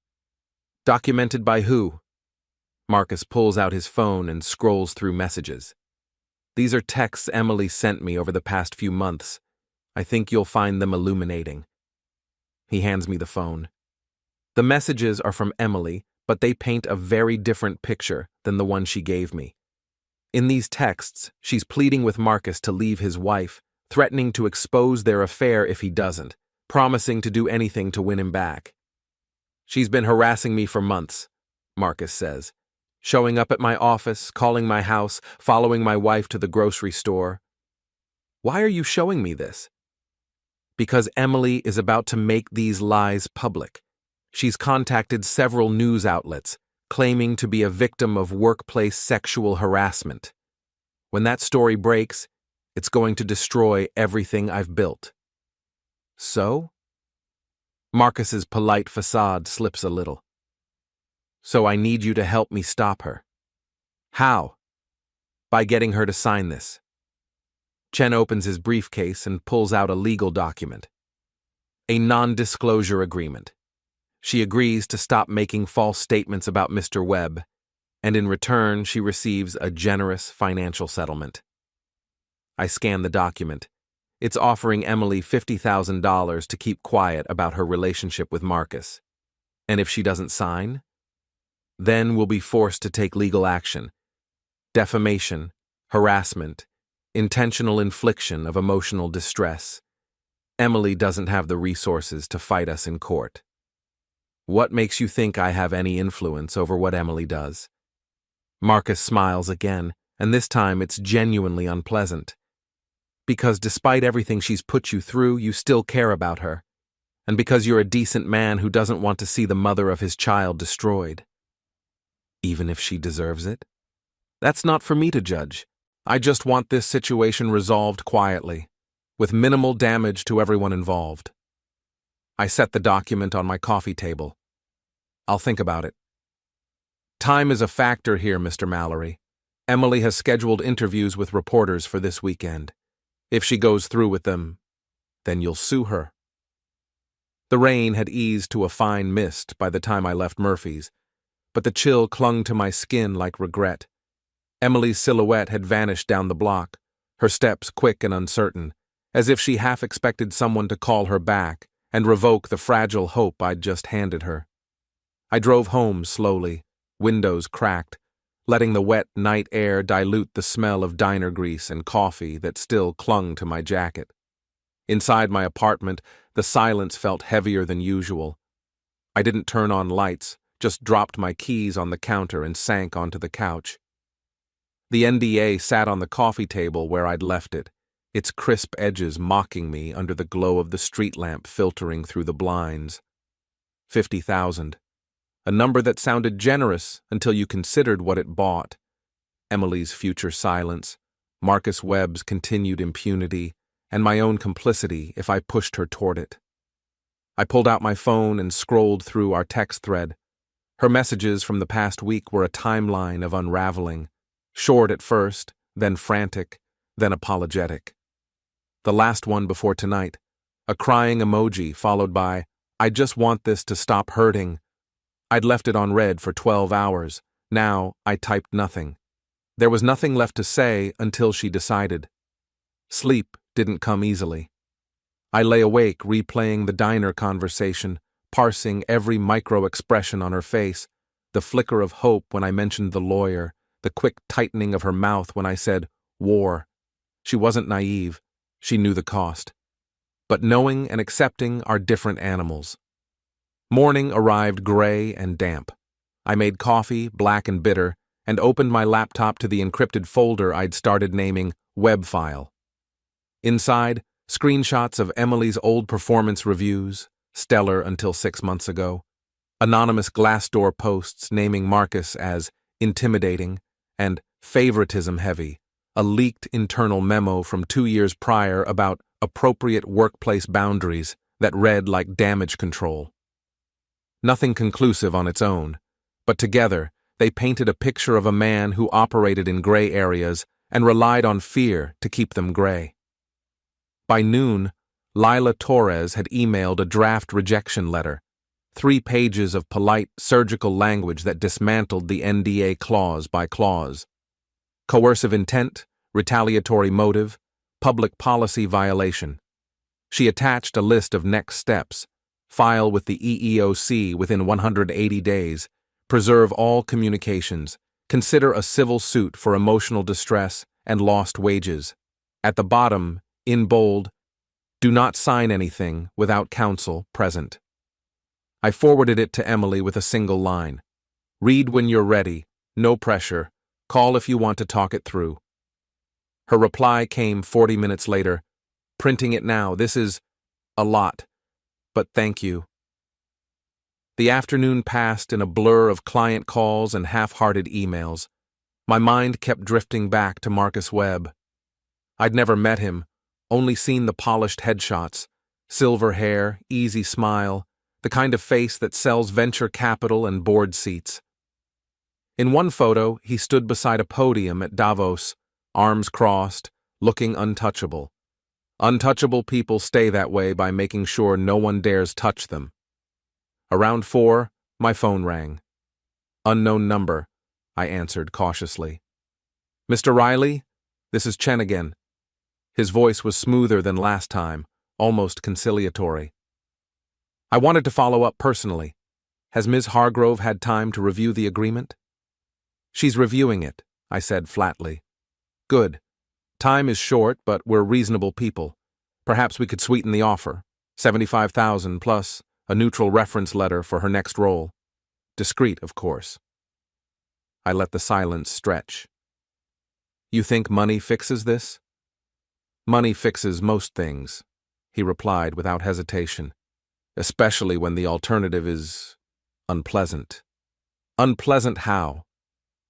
Documented by who? Marcus pulls out his phone and scrolls through messages. These are texts Emily sent me over the past few months. I think you'll find them illuminating. He hands me the phone. The messages are from Emily, but they paint a very different picture than the one she gave me. In these texts, she's pleading with Marcus to leave his wife, threatening to expose their affair if he doesn't, promising to do anything to win him back. She's been harassing me for months, Marcus says, showing up at my office, calling my house, following my wife to the grocery store. Why are you showing me this? Because Emily is about to make these lies public. She's contacted several news outlets, claiming to be a victim of workplace sexual harassment. When that story breaks, it's going to destroy everything I've built. So? Marcus's polite facade slips a little. So I need you to help me stop her. How? By getting her to sign this. Chen opens his briefcase and pulls out a legal document. A non-disclosure agreement. She agrees to stop making false statements about Mr. Webb, and in return she receives a generous financial settlement. I scan the document. It's offering Emily $50,000 to keep quiet about her relationship with Marcus. And if she doesn't sign? Then we'll be forced to take legal action. Defamation, harassment, intentional infliction of emotional distress. Emily doesn't have the resources to fight us in court. What makes you think I have any influence over what Emily does? Marcus smiles again, and this time it's genuinely unpleasant. Because despite everything she's put you through, you still care about her. And because you're a decent man who doesn't want to see the mother of his child destroyed. Even if she deserves it? That's not for me to judge. I just want this situation resolved quietly, with minimal damage to everyone involved. I set the document on my coffee table. I'll think about it. Time is a factor here, Mr. Mallory. Emily has scheduled interviews with reporters for this weekend. If she goes through with them, then you'll sue her. The rain had eased to a fine mist by the time I left Murphy's, but the chill clung to my skin like regret. Emily's silhouette had vanished down the block, her steps quick and uncertain, as if she half expected someone to call her back and revoke the fragile hope I'd just handed her. I drove home slowly, windows cracked, letting the wet night air dilute the smell of diner grease and coffee that still clung to my jacket. Inside my apartment, the silence felt heavier than usual. I didn't turn on lights, just dropped my keys on the counter and sank onto the couch. The NDA sat on the coffee table where I'd left it, its crisp edges mocking me under the glow of the street lamp filtering through the blinds. 50,000. A number that sounded generous until you considered what it bought. Emily's future silence, Marcus Webb's continued impunity, and my own complicity if I pushed her toward it. I pulled out my phone and scrolled through our text thread. Her messages from the past week were a timeline of unraveling, short at first, then frantic, then apologetic. The last one before tonight, a crying emoji followed by, "I just want this to stop hurting." I'd left it on read for 12 hours. Now I typed nothing. There was nothing left to say until she decided. Sleep didn't come easily. I lay awake replaying the diner conversation, parsing every micro-expression on her face, the flicker of hope when I mentioned the lawyer, the quick tightening of her mouth when I said, war. She wasn't naive. She knew the cost. But knowing and accepting are different animals. Morning arrived gray and damp. I made coffee, black and bitter, and opened my laptop to the encrypted folder I'd started naming Web File. Inside, screenshots of Emily's old performance reviews, stellar until 6 months ago, anonymous Glassdoor posts naming Marcus as intimidating and favoritism-heavy, a leaked internal memo from 2 years prior about appropriate workplace boundaries that read like damage control. Nothing conclusive on its own, but together they painted a picture of a man who operated in gray areas and relied on fear to keep them gray. By noon, Lila Torres had emailed a draft rejection letter, 3 pages of polite, surgical language that dismantled the NDA clause by clause. Coercive intent, retaliatory motive, public policy violation. She attached a list of next steps: file with the EEOC within 180 days, preserve all communications, consider a civil suit for emotional distress and lost wages. At the bottom, in bold, do not sign anything without counsel present. I forwarded it to Emily with a single line. Read when you're ready, no pressure, call if you want to talk it through. Her reply came 40 minutes later. Printing it now, this is a lot, but thank you. The afternoon passed in a blur of client calls and half-hearted emails. My mind kept drifting back to Marcus Webb. I'd never met him, only seen the polished headshots, silver hair, easy smile, the kind of face that sells venture capital and board seats. In one photo, he stood beside a podium at Davos, arms crossed, looking untouchable. Untouchable people stay that way by making sure no one dares touch them. Around 4, my phone rang. Unknown number, I answered cautiously. Mr. Riley, this is Chen again. His voice was smoother than last time, almost conciliatory. I wanted to follow up personally. Has Ms. Hargrove had time to review the agreement? She's reviewing it, I said flatly. Good. Time is short, but we're reasonable people. Perhaps we could sweeten the offer. 75,000 plus a neutral reference letter for her next role. Discreet, of course. I let the silence stretch. You think money fixes this? Money fixes most things, he replied without hesitation, especially when the alternative is unpleasant. Unpleasant how?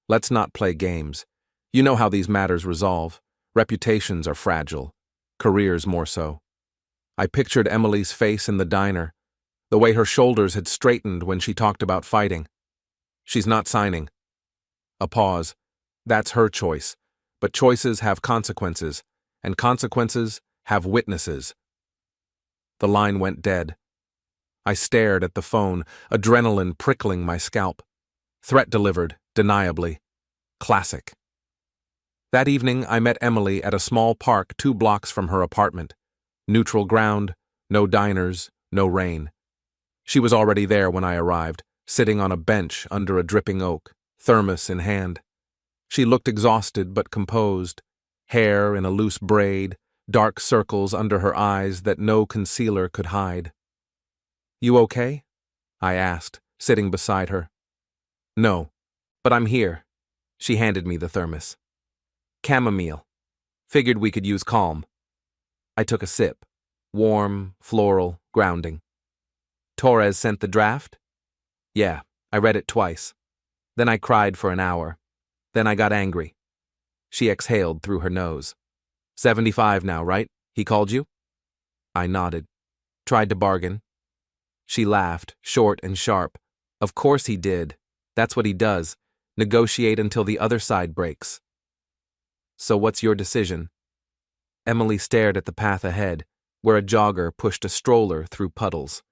Let's not play games. You know how these matters resolve. Reputations are fragile, careers more so. I pictured Emily's face in the diner, the way her shoulders had straightened when she talked about fighting. She's not signing. A pause. That's her choice, but choices have consequences, and consequences have witnesses. The line went dead. I stared at the phone, adrenaline prickling my scalp. Threat delivered, deniably. Classic. That evening, I met Emily at a small park 2 blocks from her apartment. Neutral ground, no diners, no rain. She was already there when I arrived, sitting on a bench under a dripping oak, thermos in hand. She looked exhausted but composed, hair in a loose braid, dark circles under her eyes that no concealer could hide. You okay? I asked, sitting beside her. No, but I'm here. She handed me the thermos. Chamomile. Figured we could use calm. I took a sip. Warm, floral, grounding. Torres sent the draft? Yeah, I read it twice. Then I cried for an hour. Then I got angry. She exhaled through her nose. 75 now, right? He called you? I nodded. Tried to bargain. She laughed, short and sharp. Of course he did. That's what he does. Negotiate until the other side breaks. So what's your decision? Emily stared at the path ahead, where a jogger pushed a stroller through puddles.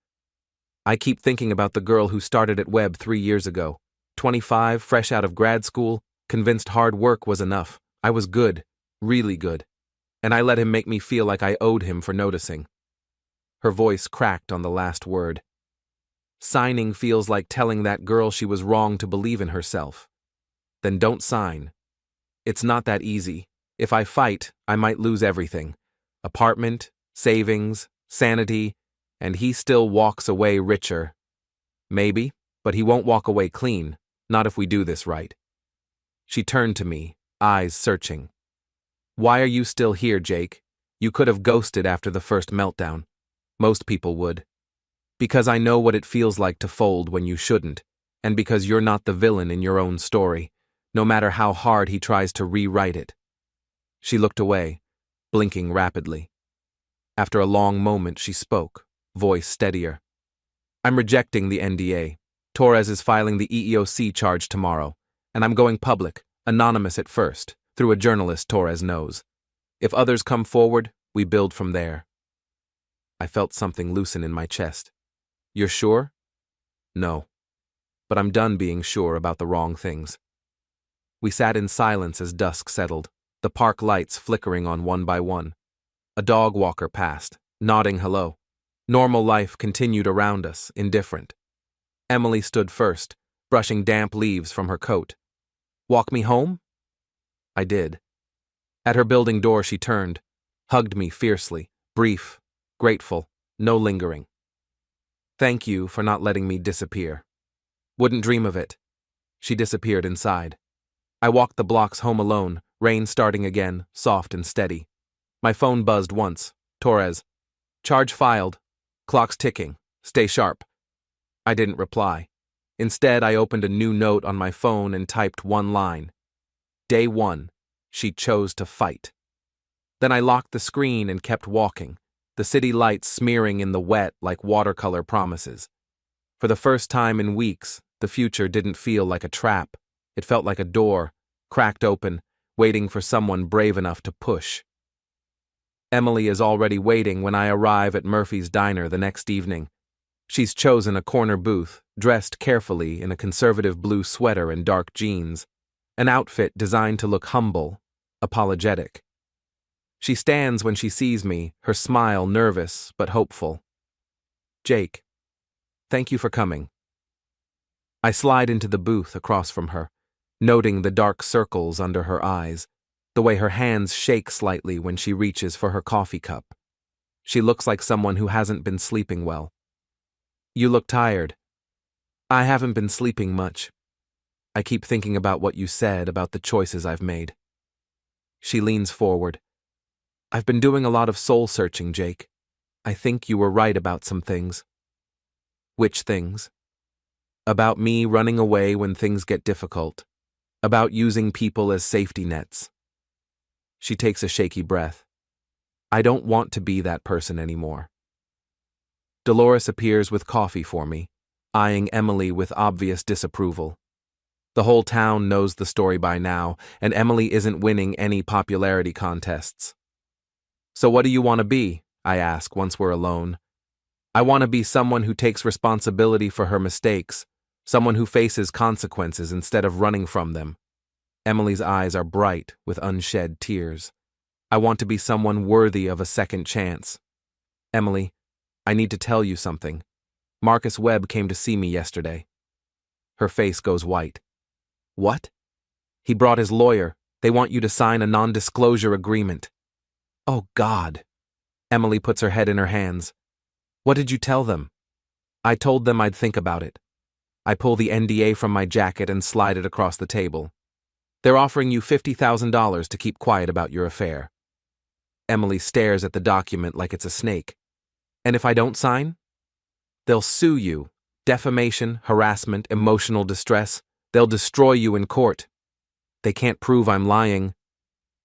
I keep thinking about the girl who started at Webb 3 years ago. 25, fresh out of grad school, convinced hard work was enough. I was good, really good. And I let him make me feel like I owed him for noticing. Her voice cracked on the last word. Signing feels like telling that girl she was wrong to believe in herself. Then don't sign. It's not that easy. If I fight, I might lose everything. Apartment, savings, sanity, and he still walks away richer. Maybe, but he won't walk away clean, not if we do this right. She turned to me, eyes searching. Why are you still here, Jake? You could have ghosted after the first meltdown. Most people would. Because I know what it feels like to fold when you shouldn't, and because you're not the villain in your own story, no matter how hard he tries to rewrite it. She looked away, blinking rapidly. After a long moment, she spoke, voice steadier. I'm rejecting the NDA. Torres is filing the EEOC charge tomorrow, and I'm going public, anonymous at first, through a journalist Torres knows. If others come forward, we build from there. I felt something loosen in my chest. You're sure? No. But I'm done being sure about the wrong things. We sat in silence as dusk settled, the park lights flickering on one by one. A dog walker passed, nodding hello. Normal life continued around us, indifferent. Emily stood first, brushing damp leaves from her coat. Walk me home? I did. At her building door she turned, hugged me fiercely, brief, grateful, no lingering. Thank you for not letting me disappear. Wouldn't dream of it. She disappeared inside. I walked the blocks home alone, rain starting again, soft and steady. My phone buzzed once. Torres. Charge filed. Clock's ticking. Stay sharp. I didn't reply. Instead, I opened a new note on my phone and typed one line. Day 1. She chose to fight. Then I locked the screen and kept walking, the city lights smearing in the wet like watercolor promises. For the first time in weeks, the future didn't feel like a trap. It felt like a door, cracked open, waiting for someone brave enough to push. Emily is already waiting when I arrive at Murphy's Diner the next evening. She's chosen a corner booth, dressed carefully in a conservative blue sweater and dark jeans, an outfit designed to look humble, apologetic. She stands when she sees me, her smile nervous but hopeful. Jake, thank you for coming. I slide into the booth across from her, noting the dark circles under her eyes, the way her hands shake slightly when she reaches for her coffee cup. She looks like someone who hasn't been sleeping well. You look tired. I haven't been sleeping much. I keep thinking about what you said about the choices I've made. She leans forward. I've been doing a lot of soul-searching, Jake. I think you were right about some things. Which things? About me running away when things get difficult. About using people as safety nets. She takes a shaky breath. I don't want to be that person anymore. Dolores appears with coffee for me, eyeing Emily with obvious disapproval. The whole town knows the story by now, and Emily isn't winning any popularity contests. So what do you want to be? I ask once we're alone. I want to be someone who takes responsibility for her mistakes, someone who faces consequences instead of running from them. Emily's eyes are bright with unshed tears. I want to be someone worthy of a second chance. Emily, I need to tell you something. Marcus Webb came to see me yesterday. Her face goes white. What? He brought his lawyer. They want you to sign a non-disclosure agreement. Oh, God. Emily puts her head in her hands. What did you tell them? I told them I'd think about it. I pull the NDA from my jacket and slide it across the table. They're offering you $50,000 to keep quiet about your affair. Emily stares at the document like it's a snake. And if I don't sign? They'll sue you. Defamation, harassment, emotional distress. They'll destroy you in court. They can't prove I'm lying.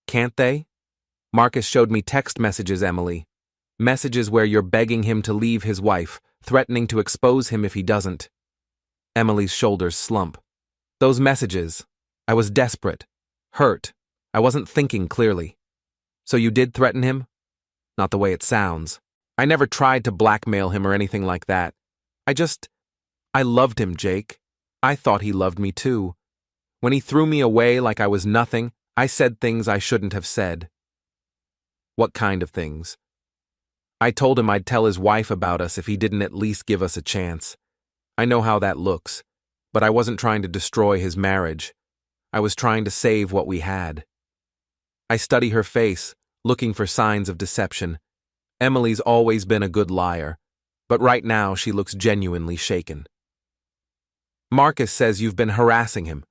Can't they? Marcus showed me text messages, Emily. Messages where you're begging him to leave his wife, threatening to expose him if he doesn't. Emily's shoulders slump. Those messages. I was desperate. Hurt. I wasn't thinking clearly. So you did threaten him? Not the way it sounds. I never tried to blackmail him or anything like that. I loved him, Jake. I thought he loved me too. When he threw me away like I was nothing, I said things I shouldn't have said. What kind of things? I told him I'd tell his wife about us if he didn't at least give us a chance. I know how that looks, but I wasn't trying to destroy his marriage. I was trying to save what we had. I study her face, looking for signs of deception. Emily's always been a good liar, but right now she looks genuinely shaken. Marcus says you've been harassing him,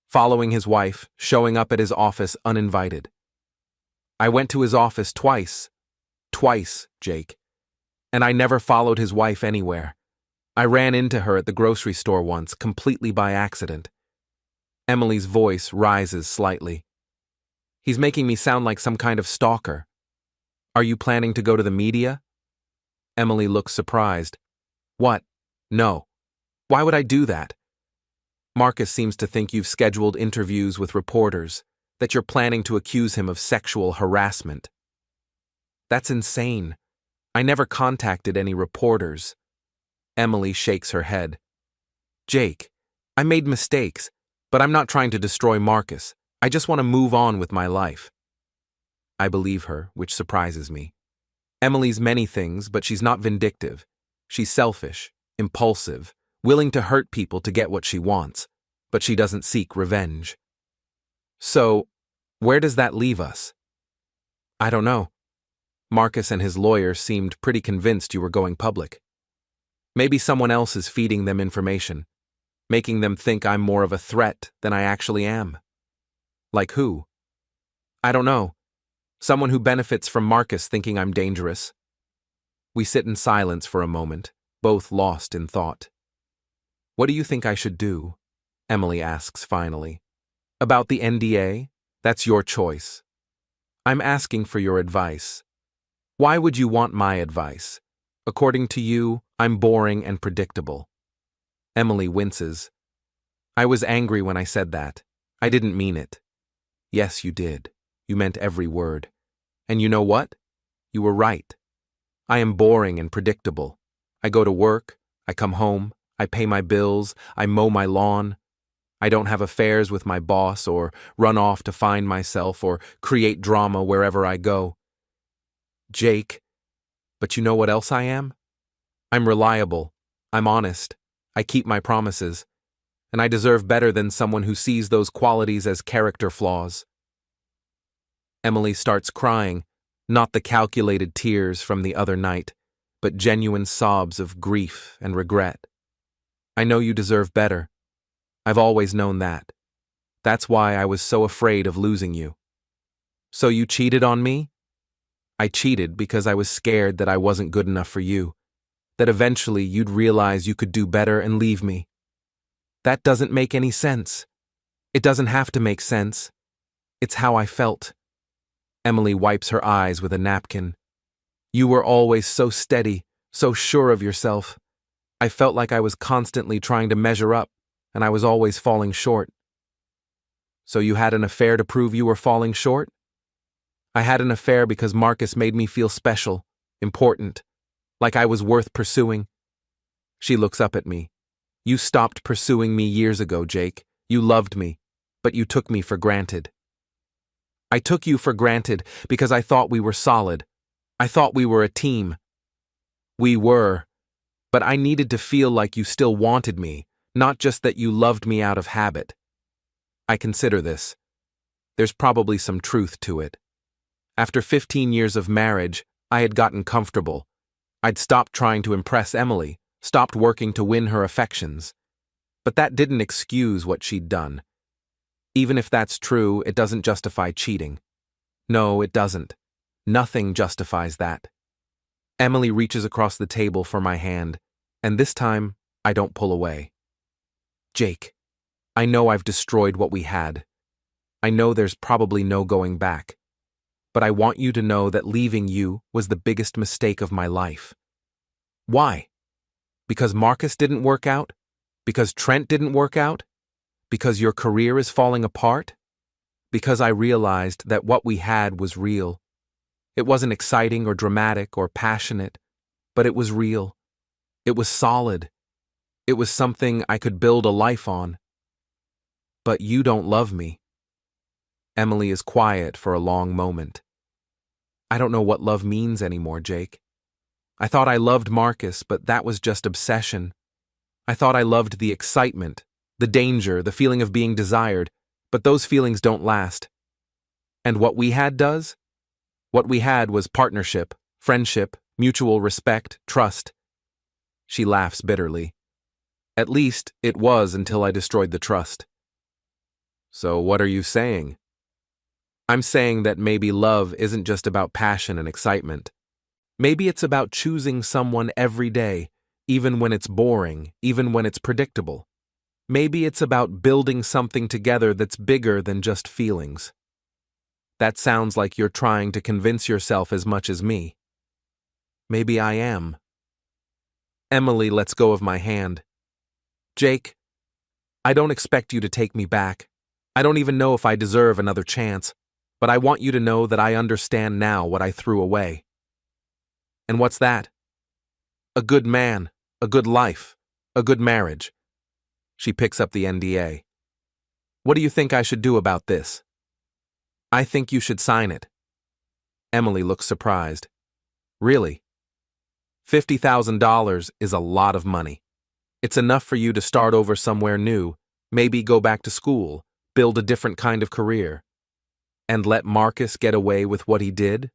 following his wife, showing up at his office uninvited. I went to his office twice, Jake, and I never followed his wife anywhere. I ran into her at the grocery store once, completely by accident. Emily's voice rises slightly. He's making me sound like some kind of stalker. Are you planning to go to the media? Emily looks surprised. What? No. Why would I do that? Marcus seems to think you've scheduled interviews with reporters, that you're planning to accuse him of sexual harassment. That's insane. I never contacted any reporters. Emily shakes her head. Jake, I made mistakes, but I'm not trying to destroy Marcus. I just want to move on with my life. I believe her, which surprises me. Emily's many things, but she's not vindictive. She's selfish, impulsive, willing to hurt people to get what she wants, but she doesn't seek revenge. So, where does that leave us? I don't know. Marcus and his lawyer seemed pretty convinced you were going public. Maybe someone else is feeding them information, making them think I'm more of a threat than I actually am. Like who? I don't know. Someone who benefits from Marcus thinking I'm dangerous. We sit in silence for a moment, both lost in thought. What do you think I should do? Emily asks finally. About the NDA? That's your choice. I'm asking for your advice. Why would you want my advice? According to you, I'm boring and predictable. Emily winces. I was angry when I said that. I didn't mean it. Yes, you did. You meant every word. And you know what? You were right. I am boring and predictable. I go to work, I come home, I pay my bills, I mow my lawn. I don't have affairs with my boss or run off to find myself or create drama wherever I go. Jake, but you know what else I am? I'm reliable. I'm honest. I keep my promises. and I deserve better than someone who sees those qualities as character flaws. Emily starts crying, not the calculated tears from the other night, but genuine sobs of grief and regret. I know you deserve better. I've always known that. That's why I was so afraid of losing you. So you cheated on me? I cheated because I was scared that I wasn't good enough for you, that eventually you'd realize you could do better and leave me. That doesn't make any sense. It doesn't have to make sense. It's how I felt. Emily wipes her eyes with a napkin. You were always so steady, so sure of yourself. I felt like I was constantly trying to measure up, and I was always falling short. So you had an affair to prove you were falling short? I had an affair because Marcus made me feel special, important, like I was worth pursuing. She looks up at me. You stopped pursuing me years ago, Jake. You loved me, but you took me for granted. I took you for granted because I thought we were solid. I thought we were a team. We were, but I needed to feel like you still wanted me, not just that you loved me out of habit. I consider this. There's probably some truth to it. After 15 years of marriage, I had gotten comfortable. I'd stopped trying to impress Emily, stopped working to win her affections. But that didn't excuse what she'd done. Even if that's true, it doesn't justify cheating. No, it doesn't. Nothing justifies that. Emily reaches across the table for my hand, and this time, I don't pull away. Jake, I know I've destroyed what we had. I know there's probably no going back. But I want you to know that leaving you was the biggest mistake of my life. Why? Because Marcus didn't work out? Because Trent didn't work out? Because your career is falling apart? Because I realized that what we had was real. It wasn't exciting or dramatic or passionate, but it was real. It was solid. It was something I could build a life on. But you don't love me. Emily is quiet for a long moment. I don't know what love means anymore, Jake. I thought I loved Marcus, but that was just obsession. I thought I loved the excitement, the danger, the feeling of being desired, but those feelings don't last. And what we had does? What we had was partnership, friendship, mutual respect, trust. She laughs bitterly. At least it was until I destroyed the trust. So what are you saying? I'm saying that maybe love isn't just about passion and excitement. Maybe it's about choosing someone every day, even when it's boring, even when it's predictable. Maybe it's about building something together that's bigger than just feelings. That sounds like you're trying to convince yourself as much as me. Maybe I am. Emily lets go of my hand. Jake, I don't expect you to take me back. I don't even know if I deserve another chance. But I want you to know that I understand now what I threw away. And what's that? A good man, a good life, a good marriage. She picks up the NDA. What do you think I should do about this? I think you should sign it. Emily looks surprised. Really? $50,000 is a lot of money. It's enough for you to start over somewhere new, maybe go back to school, build a different kind of career. And let Marcus get away with what he did?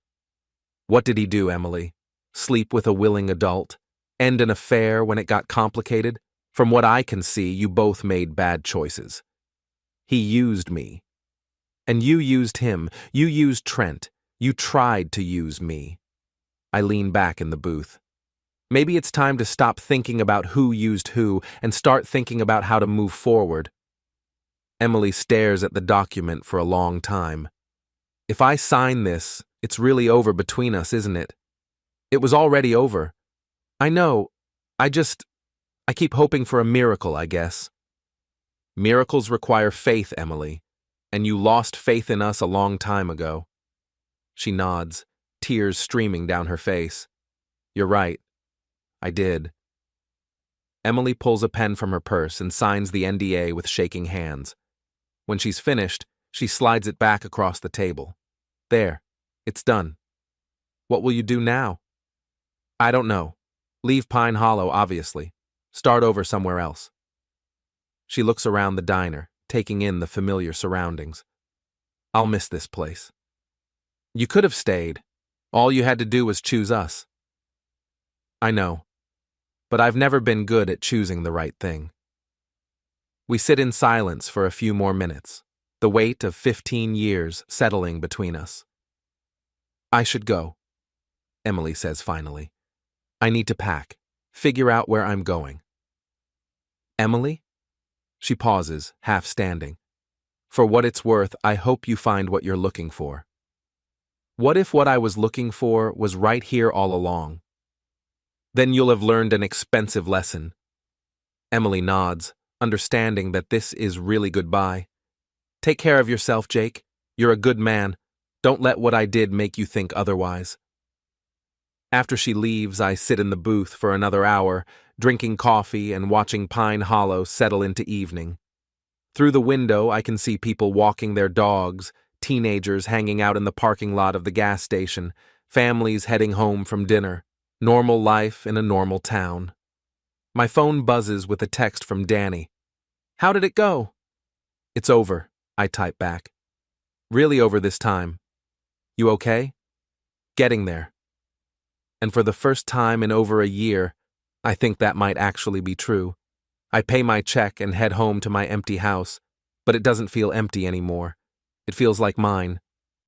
What did he do, Emily? Sleep with a willing adult? End an affair when it got complicated? From what I can see, you both made bad choices. He used me. And you used him. You used Trent. You tried to use me. I lean back in the booth. Maybe it's time to stop thinking about who used who and start thinking about how to move forward. Emily stares at the document for a long time. If I sign this, it's really over between us, isn't it? It was already over. I know. I keep hoping for a miracle, I guess. Miracles require faith, Emily, and you lost faith in us a long time ago. She nods, tears streaming down her face. You're right. I did. Emily pulls a pen from her purse and signs the NDA with shaking hands. When she's finished, she slides it back across the table. There, it's done. What will you do now? I don't know. Leave Pine Hollow, obviously. Start over somewhere else. She looks around the diner, taking in the familiar surroundings. I'll miss this place. You could have stayed. All you had to do was choose us. I know, but I've never been good at choosing the right thing. We sit in silence for a few more minutes, the weight of 15 years settling between us. I should go, Emily says finally. I need to pack, figure out where I'm going. Emily? She pauses, half standing. For what it's worth, I hope you find what you're looking for. What if what I was looking for was right here all along? Then you'll have learned an expensive lesson. Emily nods, understanding that this is really goodbye. Take care of yourself, Jake. You're a good man. Don't let what I did make you think otherwise. After she leaves, I sit in the booth for another hour, drinking coffee and watching Pine Hollow settle into evening. Through the window, I can see people walking their dogs, teenagers hanging out in the parking lot of the gas station, families heading home from dinner. Normal life in a normal town. My phone buzzes with a text from Danny. How did it go? It's over, I type back. Really over this time. You okay? Getting there. And for the first time in over a year, I think that might actually be true. I pay my check and head home to my empty house, but it doesn't feel empty anymore. It feels like mine.